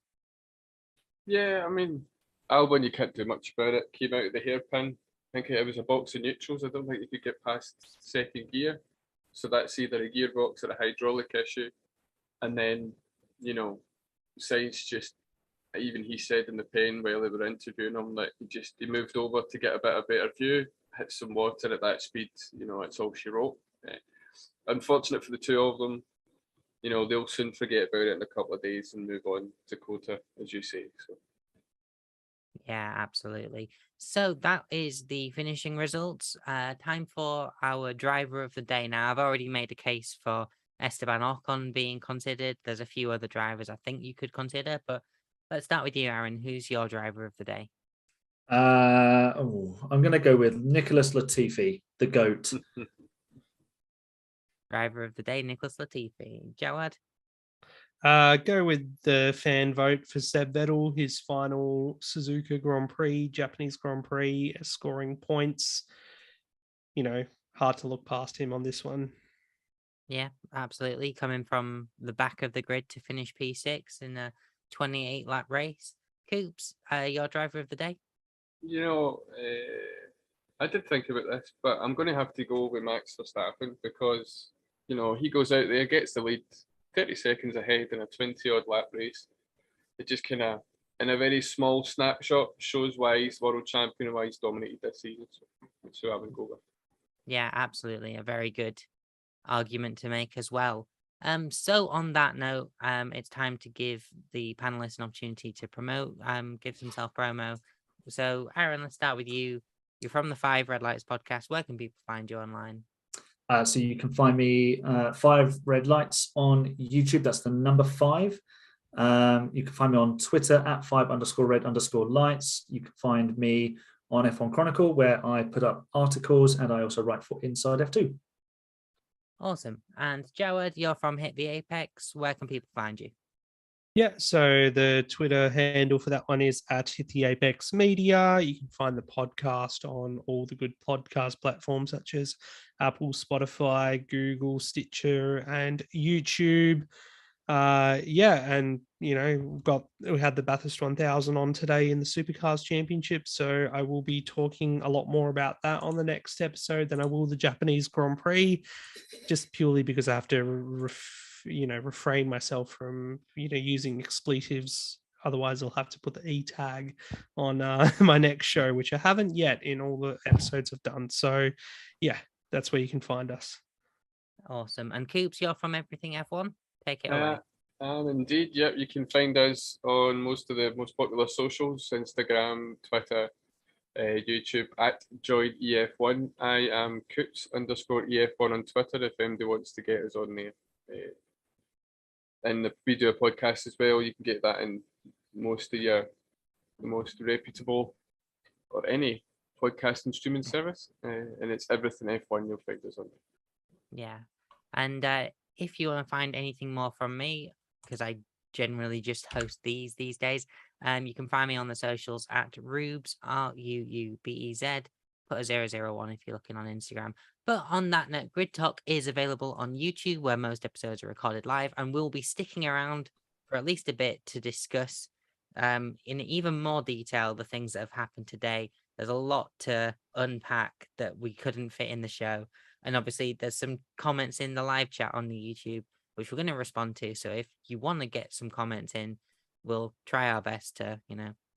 Yeah, I mean, Albon, you can't do much about it. Came out of the hairpin. I think it was a box of neutrals. I don't think you could get past second gear. So that's either a gearbox or a hydraulic issue. And then, Sainz just even he said in the pen while they were interviewing him that he moved over to get a better view, hit some water at that speed. It's all she wrote. Unfortunate for the two of them. They'll soon forget about it in a couple of days and move on to Kota, as you say. So. Yeah, absolutely. So that is the finishing results. Time for our driver of the day. Now, I've already made a case for Esteban Ocon being considered. There's a few other drivers I think you could consider, but let's start with you, Aaron. Who's your driver of the day? I'm going to go with Nicholas Latifi, the GOAT. Driver of the day, Nicholas Latifi. Jawad? Go with the fan vote for Seb Vettel, his final Suzuka Grand Prix, Japanese Grand Prix, scoring points. Hard to look past him on this one. Yeah, absolutely. Coming from the back of the grid to finish P6 in a 28-lap race. Coops, your driver of the day? I did think about this, but I'm going to have to go with Max Verstappen because, he goes out there, gets the lead 30 seconds ahead in a 20-odd lap race. It just kind of, in a very small snapshot, shows why he's world champion and why he's dominated this season. So that's who I would go with. Yeah, absolutely. A very good argument to make as well. So on that note, it's time to give the panelists an opportunity to promote, give some self-promo. So Aaron, let's start with you. You're from the 5 Red Lights podcast. Where can people find you online? So you can find me 5 Red Lights on YouTube. That's the number 5. You can find me on Twitter at 5_red_lights. You can find me on F1 Chronicle, where I put up articles and I also write for Inside F2. Awesome. And Jawad, you're from Hit the Apex. Where can people find you? Yeah, so the Twitter handle for that one is at Hit the Apex Media. You can find the podcast on all the good podcast platforms such as Apple, Spotify, Google, Stitcher, and YouTube. And we had the Bathurst 1000 on today in the Supercars Championship, so I will be talking a lot more about that on the next episode than I will the Japanese Grand Prix, just purely because I have to refrain myself from using expletives. Otherwise I'll have to put the E tag on my next show, which I haven't yet in all the episodes I've done. So yeah, that's where you can find us. Awesome. And Coops, you're from Everything F1. Take it away. Indeed, yep. You can find us on most of the most popular socials: Instagram, Twitter, YouTube at JoydEF1. I am Coops_EF1 on Twitter if anybody wants to get us on there. And we do a podcast as well. You can get that in most of the most reputable or any podcast and streaming service, and it's Everything F1. You'll find us on there. Yeah, and if you want to find anything more from me, because I generally just host these days, you can find me on the socials at Rubes, RUUBEZ. Put a 001 if you're looking on Instagram. But on that note, Grid Talk is available on YouTube, where most episodes are recorded live, and we'll be sticking around for at least a bit to discuss in even more detail the things that have happened today. There's a lot to unpack that we couldn't fit in the show. And obviously, there's some comments in the live chat on the YouTube, which we're going to respond to. So if you want to get some comments in, we'll try our best to,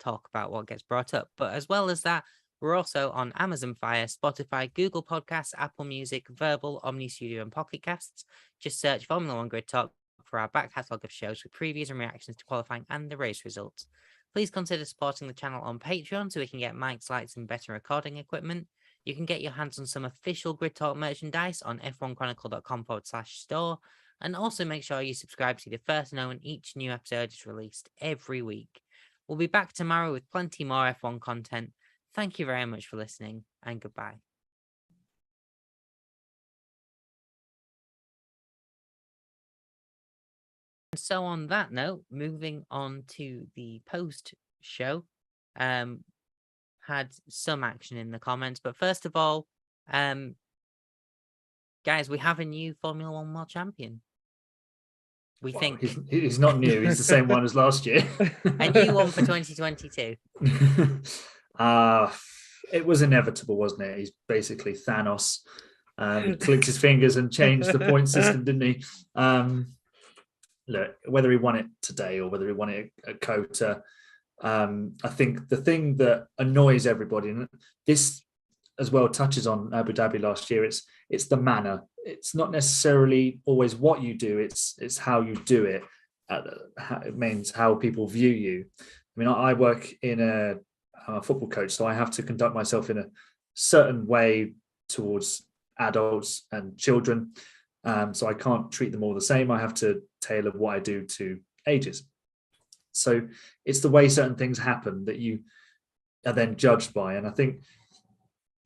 talk about what gets brought up. But as well as that, we're also on Amazon Fire, Spotify, Google Podcasts, Apple Music, Verbal, Omni Studio, and Pocket Casts. Just search Formula One Grid Talk for our back catalogue of shows with previews and reactions to qualifying and the race results. Please consider supporting the channel on Patreon so we can get mics, lights, and better recording equipment. You can get your hands on some official Grid Talk merchandise on f1chronicle.com/store. And also make sure you subscribe to be the first to know when each new episode is released every week. We'll be back tomorrow with plenty more F1 content. Thank you very much for listening, and goodbye. So on that note, moving on to the post show, had some action in the comments, but first of all, guys, we have a new Formula One world champion. We think he's not new. He's the same one as last year. A new one for 2022. It was inevitable, wasn't it? He's basically Thanos. Clicked his fingers and changed the point system, didn't he? Look, whether he won it today or whether he won it at Kota, I think the thing that annoys everybody, and this as well touches on Abu Dhabi last year, it's the manner. It's not necessarily always what you do, it's how you do it. It means how people view you. I mean, I work in I'm a football coach, so I have to conduct myself in a certain way towards adults and children. So I can't treat them all the same. I have to tailor what I do to ages. So it's the way certain things happen that you are then judged by. And I think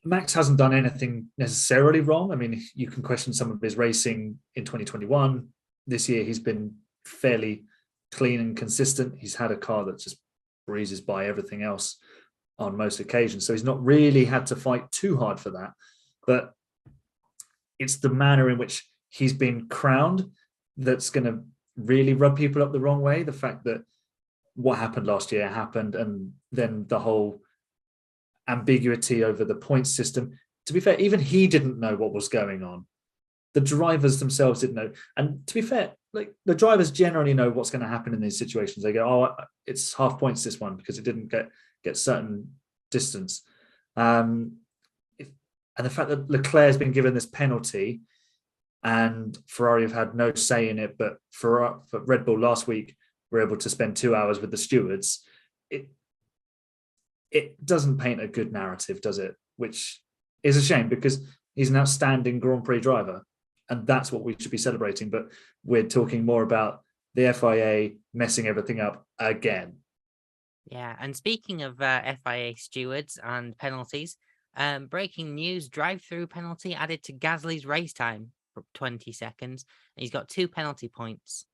Max hasn't done anything necessarily wrong. I mean, you can question some of his racing in 2021. This year, he's been fairly clean and consistent. He's had a car that just breezes by everything else on most occasions. So he's not really had to fight too hard for that. But it's the manner in which he's been crowned that's going to really rub people up the wrong way. The fact that what happened last year happened, and then the whole ambiguity over the point system. To be fair, even he didn't know what was going on. The drivers themselves didn't know. And to be fair, like, the drivers generally know what's going to happen in these situations. They go, oh, it's half points this one because it didn't get certain distance. And the fact that Leclerc's been given this penalty and Ferrari have had no say in it, but for Red Bull last week were able to spend 2 hours with the stewards, it doesn't paint a good narrative, does it? Which is a shame, because he's an outstanding Grand Prix driver, and that's what we should be celebrating. But we're talking more about the FIA messing everything up again. Yeah, and speaking of FIA stewards and penalties, breaking news: drive-through penalty added to Gasley's race time for 20 seconds. He's got 2 penalty points.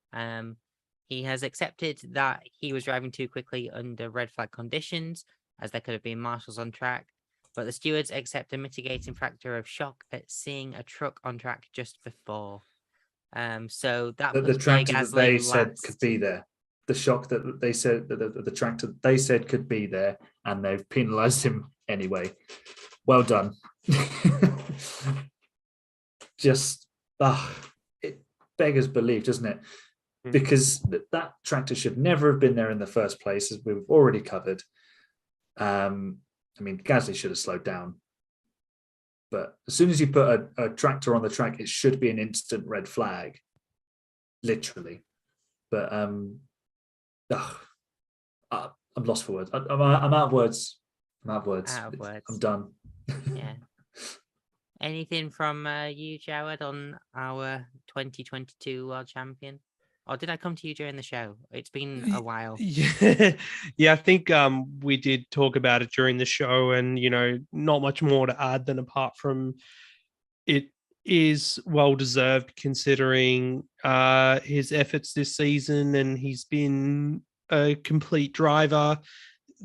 He has accepted that he was driving too quickly under red flag conditions, as there could have been marshals on track, but the stewards accept a mitigating factor of shock at seeing a truck on track just before. So that The puts tractor Pierre that they Gasley said last. could be there. The shock that they said, the tractor they said could be there, and they've penalised him anyway. Well done. Just, it beggars belief, doesn't it? Because that tractor should never have been there in the first place, as we've already covered. I mean, Gasly should have slowed down. But as soon as you put a tractor on the track, it should be an instant red flag, literally. But I'm lost for words. I'm out of words. I'm done. Yeah. Anything from you, Jawad, on our 2022 world champion? Or did I come to you during the show? It's been a while. Yeah, I think we did talk about it during the show, and not much more to add than, apart from it is well deserved considering his efforts this season, and he's been a complete driver.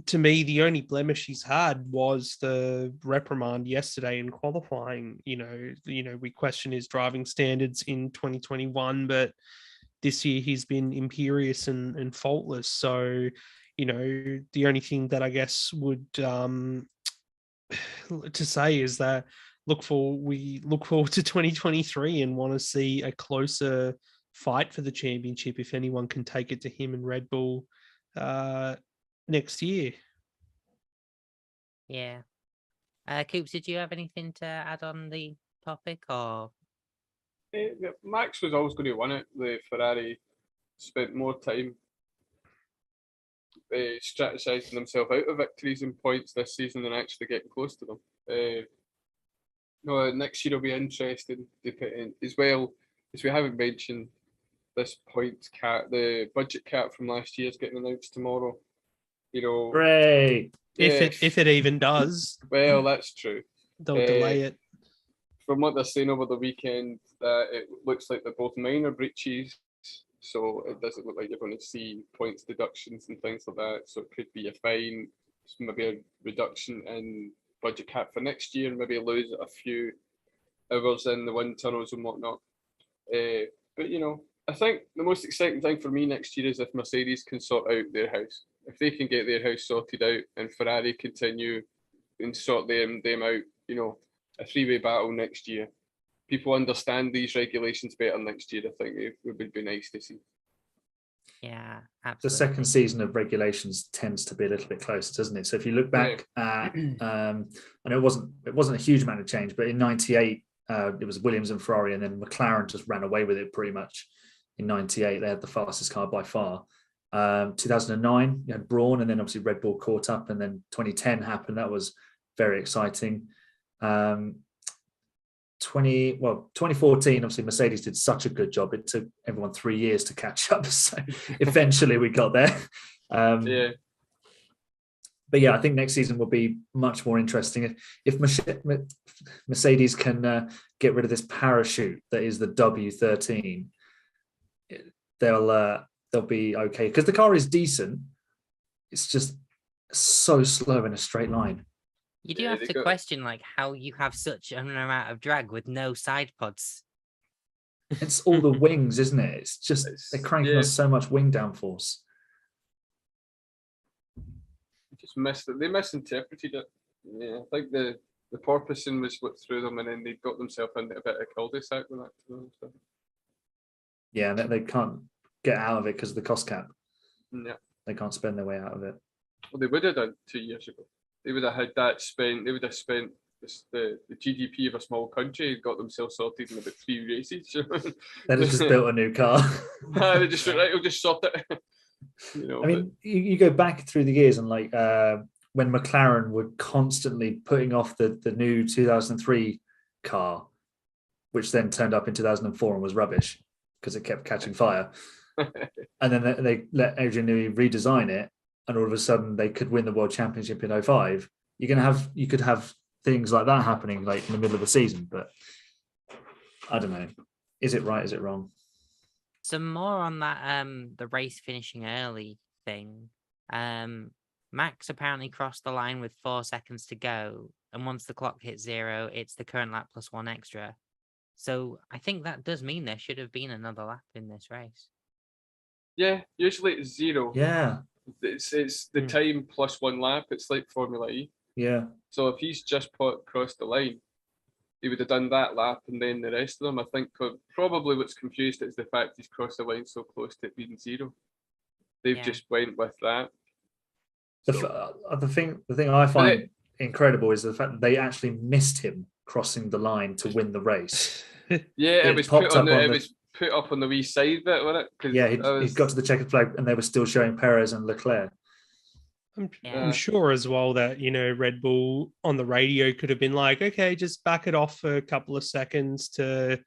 To me, the only blemish he's had was the reprimand yesterday in qualifying. We question his driving standards in 2021, but this year he's been imperious and faultless. So, the only thing that I guess would to say is that we look forward to 2023 and want to see a closer fight for the championship, if anyone can take it to him and Red Bull next year. Yeah. Coops, did you have anything to add on the topic, or? Max was always going to win it. The Ferrari spent more time strategizing themselves out of victories and points this season than actually getting close to them. No, next year will be interesting, as well as we haven't mentioned. This point cap, the budget cap from last year, is getting announced tomorrow. Great. If it even does. Well, that's true. They'll delay it. From what they're saying over the weekend, it looks like they're both minor breaches, so it doesn't look like you're going to see points deductions and things like that. So it could be a fine, maybe a reduction in budget cap for next year, maybe lose a few hours in the wind tunnels and whatnot. But I think the most exciting thing for me next year is if Mercedes can sort out their house. If they can get their house sorted out and Ferrari continue and sort them out, a three-way battle next year. People understand these regulations better next year. I think it would be nice to see. Yeah, The absolutely. second season of regulations tends to be a little bit closer, doesn't it? So if you look back at, I know it wasn't a huge amount of change, but in '98 it was Williams and Ferrari, and then McLaren just ran away with it pretty much. In '98 they had the fastest car by far. 2009 you had Brawn, and then obviously Red Bull caught up, and then 2010 happened. That was very exciting. 2014, obviously Mercedes did such a good job. It took everyone 3 years to catch up. So eventually we got there. Yeah. But yeah, I think next season will be much more interesting. If Mercedes can get rid of this parachute that is the W13, they'll be okay, because the car is decent. It's just so slow in a straight line. You do have to question like how you have such an amount of drag with no side pods. It's all the wings, isn't it? It's just they're cranking on so much wing downforce. Just missed it. They misinterpreted it. Yeah, I think the porpoising was what threw them, and then they got themselves into a bit of cul-de-sac with that. So. Yeah, and they can't get out of it because of the cost cap. Yeah, they can't spend their way out of it. Well, they would have done 2 years ago. They would have had that spent. They would have spent the GDP of a small country, got themselves sorted in about 3 races. They just built a new car. They just right, we'll just sort it. I mean, you go back through the years, and like when McLaren were constantly putting off the new 2003 car, which then turned up in 2004 and was rubbish because it kept catching fire. And then they let Adrian Newey redesign it, and all of a sudden they could win the World Championship in 05. You could have things like that happening like in the middle of the season, but I don't know. Is it right? Is it wrong? Some more on that the race finishing early thing. Max apparently crossed the line with 4 seconds to go, and once the clock hit 0, it's the current lap plus 1 extra. So I think that does mean there should have been another lap in this race. Yeah, usually it's 0. Yeah. It's the time plus 1 lap. It's like Formula E. Yeah. So if he's just crossed the line, he would have done that lap and then the rest of them. I think probably what's confused is the fact he's crossed the line so close to it being 0. They've just went with that. The thing I find incredible is the fact that they actually missed him crossing the line to win the race. Yeah, it was put up on the wee side bit, wasn't it? Yeah, he got to the checkered flag and they were still showing Perez and Leclerc. I'm sure as well that, Red Bull on the radio could have been like, okay, just back it off for a couple of seconds to,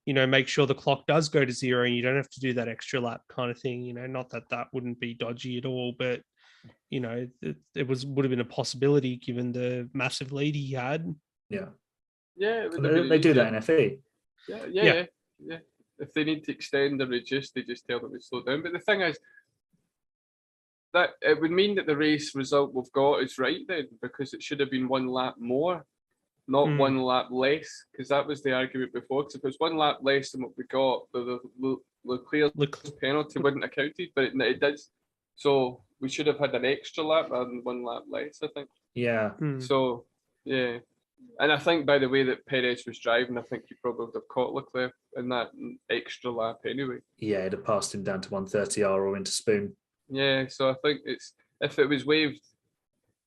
make sure the clock does go to 0 and you don't have to do that extra lap kind of thing. Not that wouldn't be dodgy at all, but, it would have been a possibility given the massive lead he had. Yeah. Yeah. They do that in FE. Yeah. If they need to extend or reduce, they just tell them to slow down. But the thing is, that it would mean that the race result we've got is right then, because it should have been 1 lap more, not 1 lap less, because that was the argument before. Because if it was 1 lap less than what we got, the Leclerc penalty wouldn't have counted, but it did. So we should have had an extra lap rather than 1 lap less, I think. Yeah. So, yeah. And I think by the way that Perez was driving, I think he probably would have caught Leclerc in that extra lap anyway. Yeah, it'd have passed him down to 130R or into Spoon. Yeah, so I think if it was waved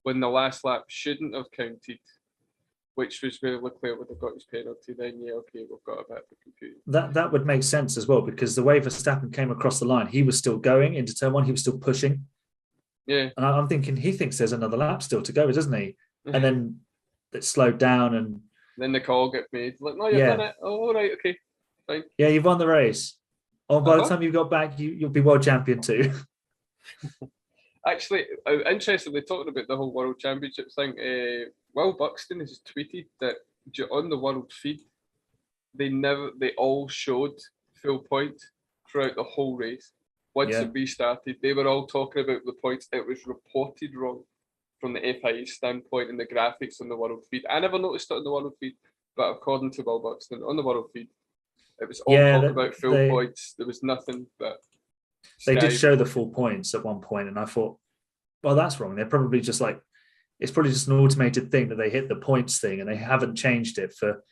when the last lap shouldn't have counted, which was where Leclerc would have got his penalty, then yeah, okay, we've got a bit of a confusion. That would make sense as well, because the way Verstappen came across the line, he was still going into turn 1, he was still pushing. Yeah. And I'm thinking he thinks there's another lap still to go, doesn't he? And then it slowed down and then the call got made. Like, no, you've done it. Oh, all right, okay, fine. Yeah, you've won the race. Oh, by the time you got back, you'll be world champion too. Actually, interestingly, talking about the whole World Championship thing, Will Buxton has tweeted that on the World feed, they all showed full point throughout the whole race. Once it restarted, they were all talking about the points. It was reported wrong from the FIA standpoint and the graphics on the World feed. I never noticed it on the World feed, but according to Will Buxton, on the World feed, it was all talking about full points. There was nothing but they did show the full points at one point, and I thought, well, that's wrong. They're probably just like, it's probably just an automated thing that they hit the points thing and they haven't changed it for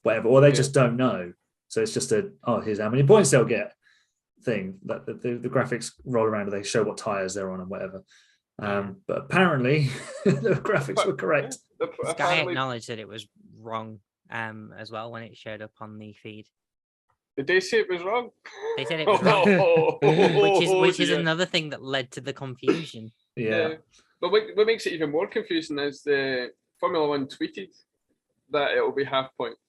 whatever, or they just don't know. So it's just here's how many points they'll get. thing that the graphics roll around and they show what tires they're on and whatever. But apparently the graphics were correct. Sky acknowledged that it was wrong as well when it showed up on the feed. Did they say it was wrong? They said it was wrong, which is another thing that led to the confusion. Yeah. But what makes it even more confusing is the Formula One tweeted that it will be half points,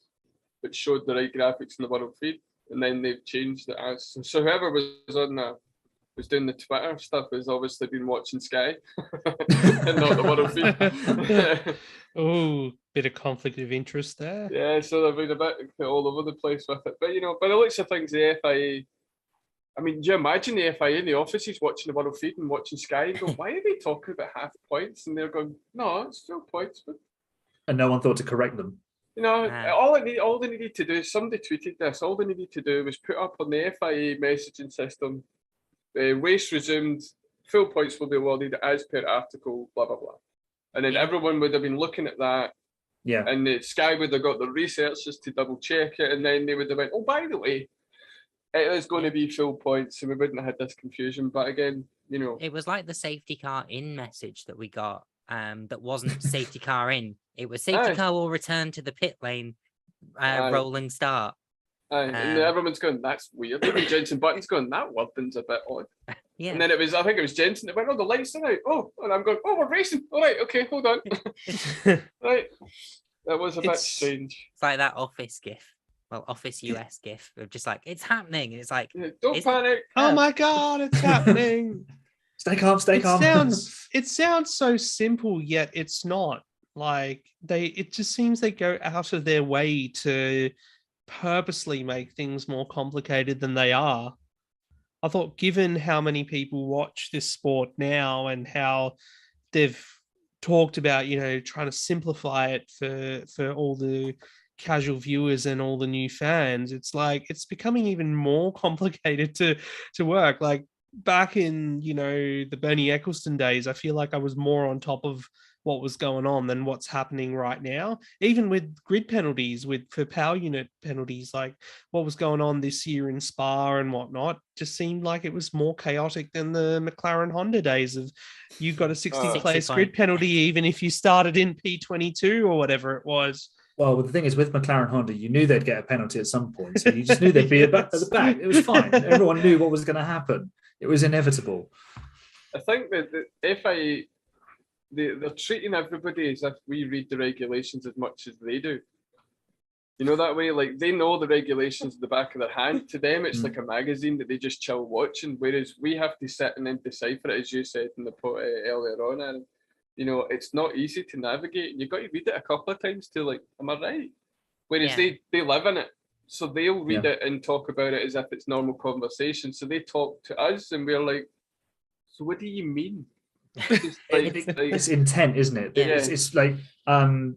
which showed the right graphics in the world feed, and then they've changed it as so. Whoever was on that was doing the Twitter stuff has obviously been watching Sky and not the world feed. Oh, bit of conflict of interest there. Yeah, so they've been a bit all over the place with it. But by the looks of things, the FIA. I mean, do you imagine the FIA in the offices watching the world feed and watching Sky and go, why are they talking about half points? And they're going, no, it's full points. But And no one thought to correct them. All they needed to do, somebody tweeted this, all they needed to do was put up on the FIA messaging system, race resumed, full points will be awarded as per article, blah, blah, blah. And then everyone would have been looking at that. Yeah. And the Sky would have got the researchers to double check it. And then they would have went, oh, by the way, it is going to be full points. So we wouldn't have had this confusion. But again, it was like the safety car in message that we got that wasn't safety car in. It was safety car will return to the pit lane, rolling start. And everyone's going, that's weird. Even Jenson Button's going, that wording's a bit odd. Yeah. And then I think it was Jenson that went, oh, the lights are out. Oh, and I'm going, oh, we're racing. All right, okay, hold on. Right. That was a bit strange. It's like that Office GIF. Well, Office US GIF of just like, it's happening. And it's like, don't panic. Oh my God, it's happening. Stay calm, stay calm. It sounds so simple, yet it's not. Like it just seems they go out of their way to purposely make things more complicated than they are. I thought, given how many people watch this sport now and how they've talked about, trying to simplify it for all the casual viewers and all the new fans, it's like it's becoming even more complicated to work. Like back in the Bernie Ecclestone days, I feel like I was more on top of what was going on than what's happening right now. Even with grid penalties, for power unit penalties, like what was going on this year in Spa and whatnot, just seemed like it was more chaotic than the McLaren Honda days of you got a 60 place grid penalty even if you started in P22 or whatever it was. Well, the thing is, with McLaren Honda, you knew they'd get a penalty at some point. So you just knew they'd be at the back. It was fine. Everyone knew what was going to happen. It was inevitable. I think that the FIA, they're treating everybody as if we read the regulations as much as they do. That way, like they know the regulations at the back of their hand. To them, it's like a magazine that they just chill watching, whereas we have to sit and then decipher it, as you said in the earlier on, Aaron. It's not easy to navigate, and you've got to read it a couple of times to like, am I right? Whereas they live in it, so they'll read it and talk about it as if it's normal conversation. So they talk to us, and we're like, so what do you mean? It's intent, isn't it? Yeah. It's like the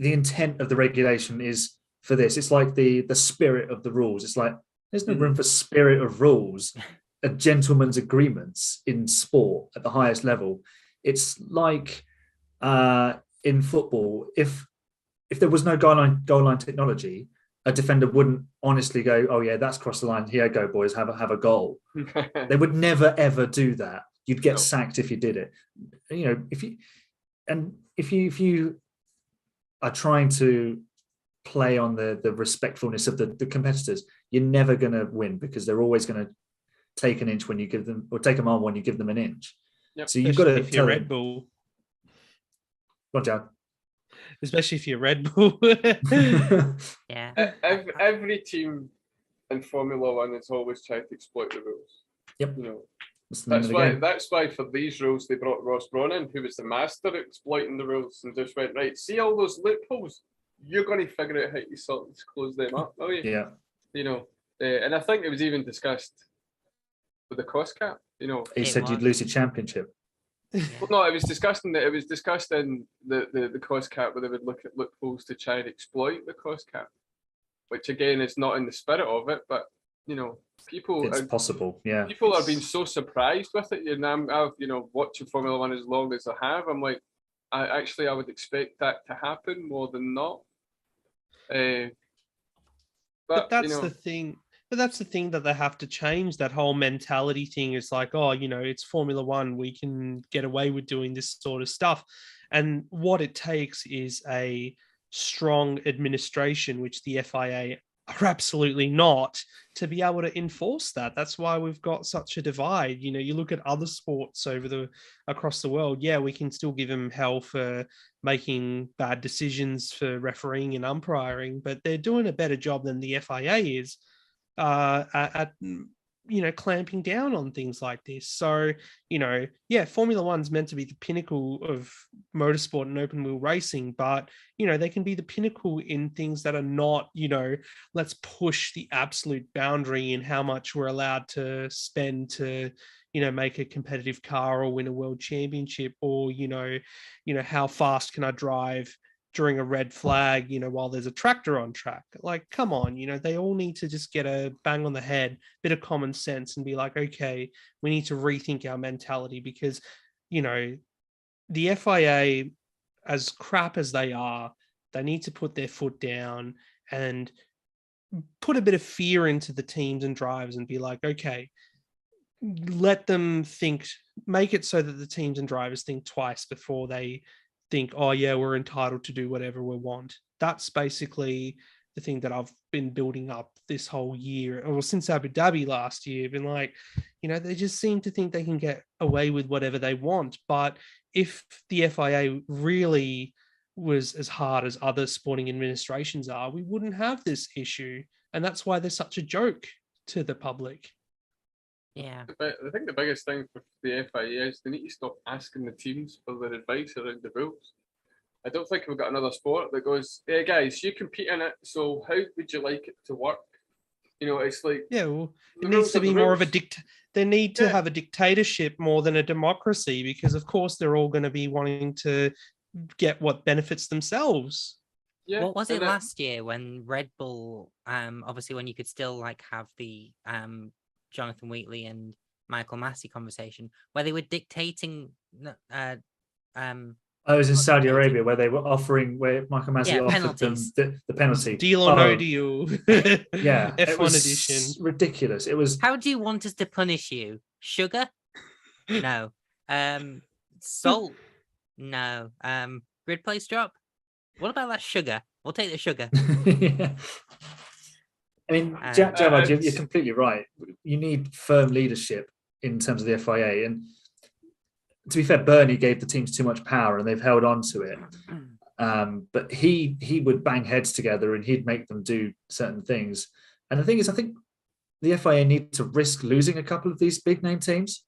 intent of the regulation is for this. It's like the spirit of the rules. It's like there's no room for spirit of rules, a gentleman's agreements in sport at the highest level. It's like in football, if there was no goal line technology, a defender wouldn't honestly go, oh yeah, that's crossed the line. Here you go, boys, have a goal. They would never ever do that. You'd get sacked if you did it. If you are trying to play on the respectfulness of the competitors, you're never going to win because they're always going to take an inch when you give them, or take them on when you give them an inch. Yep. So you've got to if you're Red Bull. Roger. Especially if you're Red Bull. Yeah. Every team in Formula One has always tried to exploit the rules. Yep. That's why for these rules they brought Ross Brawn in, who was the master at exploiting the rules, and just went, right, see all those loopholes? You're going to figure out how to close them up, are you? Yeah. And I think it was even discussed with the cost cap. He said you'd lose your championship. Well, no, it was discussed in the cost cap where they would look at loopholes to try and exploit the cost cap, which again is not in the spirit of it, but it's possible. Yeah, people are being so surprised with it. I've watching Formula One as long as I have. I'm like, I would expect that to happen more than not. But that's the thing. But that's the thing that they have to change. That whole mentality thing is like, oh, it's Formula One. We can get away with doing this sort of stuff. And what it takes is a strong administration, which the FIA are absolutely not, to be able to enforce that. That's why we've got such a divide. You look at other sports across the world. Yeah, we can still give them hell for making bad decisions for refereeing and umpiring, but they're doing a better job than the FIA is at clamping down on things like this. So, Formula One's meant to be the pinnacle of motorsport and open wheel racing, but, they can be the pinnacle in things that are not, let's push the absolute boundary in how much we're allowed to spend to, make a competitive car or win a world championship, or, how fast can I drive during a red flag, while there's a tractor on track. Like, come on, they all need to just get a bang on the head, bit of common sense, and be like, okay, we need to rethink our mentality, because, the FIA, as crap as they are, they need to put their foot down and put a bit of fear into the teams and drivers and be like, okay, let them think, make it so that the teams and drivers think twice before they think, oh yeah, we're entitled to do whatever we want. That's basically the thing that I've been building up this whole year, or since Abu Dhabi last year. Been like, they just seem to think they can get away with whatever they want. But if the FIA really was as hard as other sporting administrations are, we wouldn't have this issue. And that's why they're such a joke to the public. Yeah. But I think the biggest thing for the FIA is they need to stop asking the teams for their advice around the rules. I don't think we've got another sport that goes, hey guys, you compete in it, so how would you like it to work? It's like, yeah, well, it needs to be more of a they need to have a dictatorship more than a democracy, because of course they're all going to be wanting to get what benefits themselves. Yeah. What was it last year when Red Bull, obviously when you could still like have the Jonathan Wheatley and Michael Massey conversation, where they were dictating I was in Saudi Arabia, where they were offering, where Michael Massey offered penalties. them the penalty. Deal or no deal. Yeah. F1 edition. Ridiculous. It was. How do you want us to punish you? Sugar? No. Salt? No. Grid place drop? What about that sugar? We'll take the sugar. Yeah. I mean, Jawad, you're completely right. You need firm leadership in terms of the FIA. And to be fair, Bernie gave the teams too much power and they've held on to it. But he would bang heads together and he'd make them do certain things. And the thing is, I think the FIA need to risk losing a couple of these big name teams.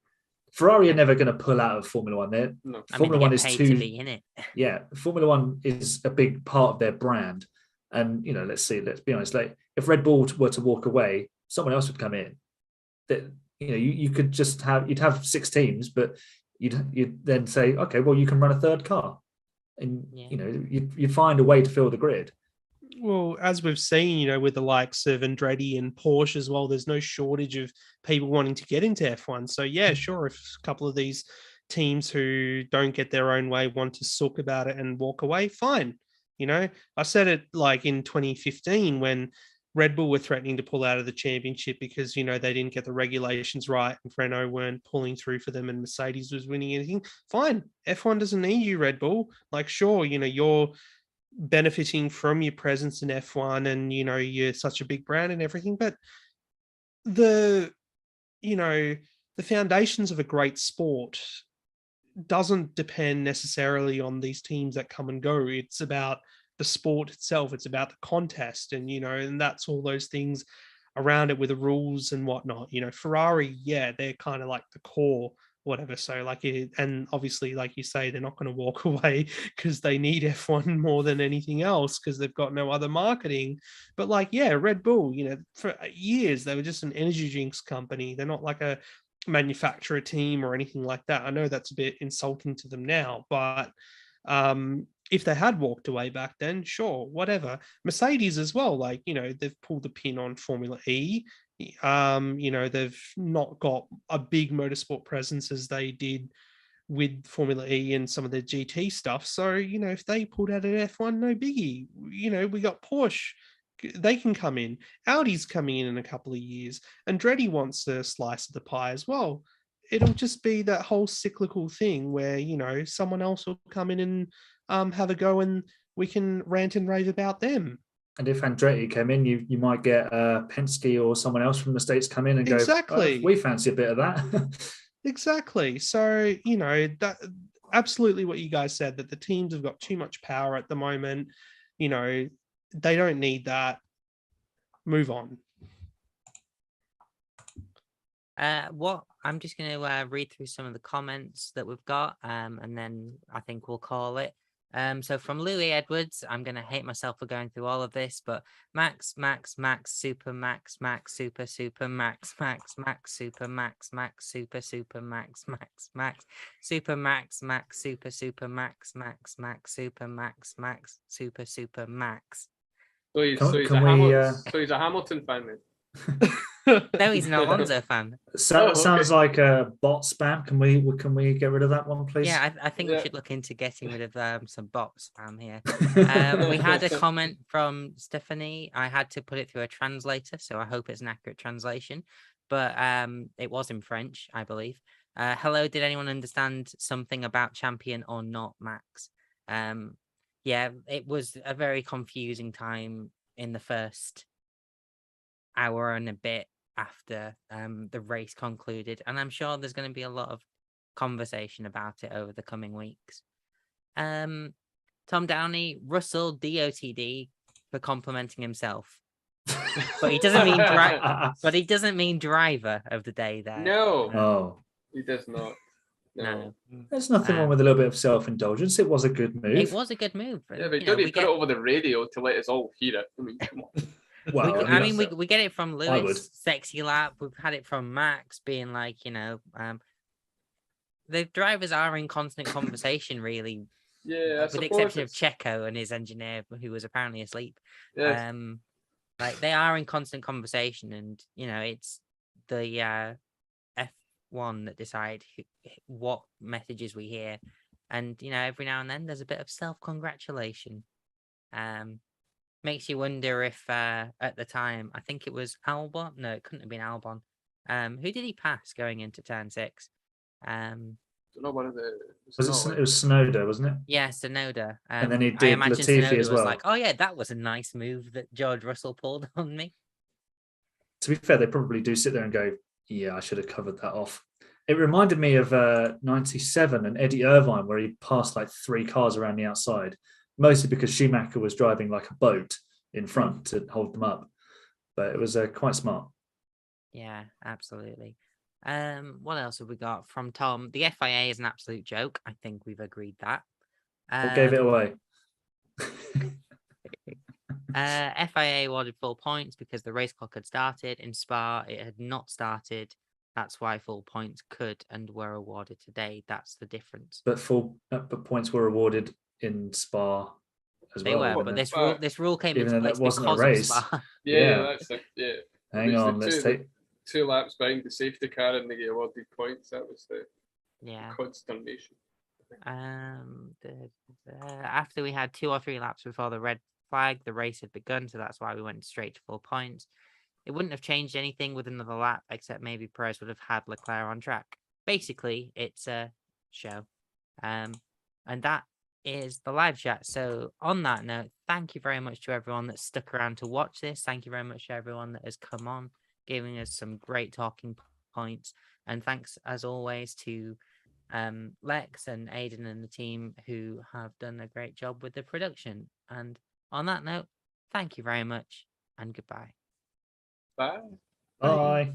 Ferrari are never going to pull out of Formula One. No. Formula One is to be in it. Yeah, Formula One is a big part of their brand. And, let's be honest, like if Red Bull were to walk away, someone else would come in. That, you could just you'd have 6 teams, but you'd then say, okay, well, you can run a third car. And, you'd find a way to fill the grid. Well, as we've seen, with the likes of Andretti and Porsche as well, there's no shortage of people wanting to get into F1. So, yeah, sure, if a couple of these teams who don't get their own way want to sook about it and walk away, fine. I said it like in 2015 when Red Bull were threatening to pull out of the championship because, they didn't get the regulations right and Renault weren't pulling through for them and Mercedes was winning anything. Fine. F1 doesn't need you, Red Bull. Like, sure, you're benefiting from your presence in F1 and, you're such a big brand and everything. But the foundations of a great sport doesn't depend necessarily on these teams that come and go. It's about the sport itself. It's about the contest and, and that's all those things around it with the rules and whatnot. Ferrari, yeah, they're kind of like the core, whatever. So and obviously, like you say, they're not going to walk away because they need F1 more than anything else because they've got no other marketing. But Red Bull, for years, they were just an energy drinks company. They're not like a manufacturer team or anything like that. I know that's a bit insulting to them now, but if they had walked away back then, sure, whatever. Mercedes as well, they've pulled the pin on Formula E. They've not got a big motorsport presence as they did with Formula E and some of the GT stuff. So, if they pulled out of F1, no biggie. We got Porsche They can come in. Audi's coming in a couple of years. Andretti wants a slice of the pie as well. It'll just be that whole cyclical thing where, you know, someone else will come in and have a go, and we can rant and rave about them. And if Andretti came in, you might get Penske or someone else from the States come in and go, Exactly. "Oh, we fancy a bit of that." Exactly. So, you know, that absolutely what you guys said, that the teams have got too much power at the moment. You know, they don't need that. Move on. I'm just going to read through some of the comments that we've got, and then I think we'll call it. So from Louis Edwards, I'm going to hate myself for going through all of this, but Max, super, Max, super, Max, super, Max, super, Max, super, Max, super, Max, super, Max. So he's, Can- so he's, can a, we, Hamilton, so he's a Hamilton fan then. No, he's an Alonso fan. Sounds like a bot spam. Can we get rid of that one, please? Yeah, I think we Yeah. should look into getting rid of some bots spam here. We had a comment from Stephanie. I had to put it through a translator, so I hope it's an accurate translation. But it was in French, I believe. Hello, did anyone understand something about champion or not, Max? Yeah, it was a very confusing time in the first hour and a bit after the race concluded, and I'm sure there's going to be a lot of conversation about it over the coming weeks. Tom Downey, Russell DOTD for complimenting himself, but he doesn't mean but he doesn't mean driver of the day there. No, Oh, he does not. No. there's nothing wrong with a little bit of self-indulgence. It was a good move. It was a good move. Yeah, but don't he put it over the radio to let us all hear it? I mean, come on. Well, we get it from I would. Lewis, sexy lap. We've had it from Max being like, you know, the drivers are in constant conversation, really. Yeah, with the exception of Checo and his engineer, who was apparently asleep. Yes. Like they are in constant conversation, and you know, it's the F1 that decide what messages we hear, and you know, every now and then there's a bit of self-congratulation. Makes you wonder if at the time, I think it was Albon. No, it couldn't have been Albon. Who did he pass going into turn 6? Not one of the. It was Sonoda, wasn't it? Yeah, Sonoda. And then he I did imagine Latifi Sonoda as was well. like, "Oh yeah, that was a nice move that George Russell pulled on me." To be fair, they probably do sit there and go, "Yeah, I should have covered that off." It reminded me of '97 and Eddie Irvine, where he passed like 3 cars around the outside, mostly because Schumacher was driving like a boat in front to hold them up. But it was quite smart. Yeah, absolutely. What else have we got from Tom? The FIA is an absolute joke. I think we've agreed that. What gave it away? FIA awarded full points because the race clock had started. In Spa, it had not started. That's why full points could and were awarded today. That's the difference. But points were awarded in Spa as They well. were, but this rule came even into though place that wasn't a because race. of Spa. Yeah, that's like, yeah. Hang on, let's take 2 laps behind the safety car and they get awarded points. That was the consternation. After we had 2 or 3 laps before the red flag, the race had begun, so that's why we went straight to full points. It wouldn't have changed anything with another lap, except maybe Perez would have had Leclerc on track. Basically, it's a show. And that is the live chat. So on that note, thank you very much to everyone that stuck around to watch this. Thank you very much to everyone that has come on, giving us some great talking points. And thanks, as always, to Lex and Aidan and the team who have done a great job with the production. And on that note, thank you very much and goodbye. Bye. Bye.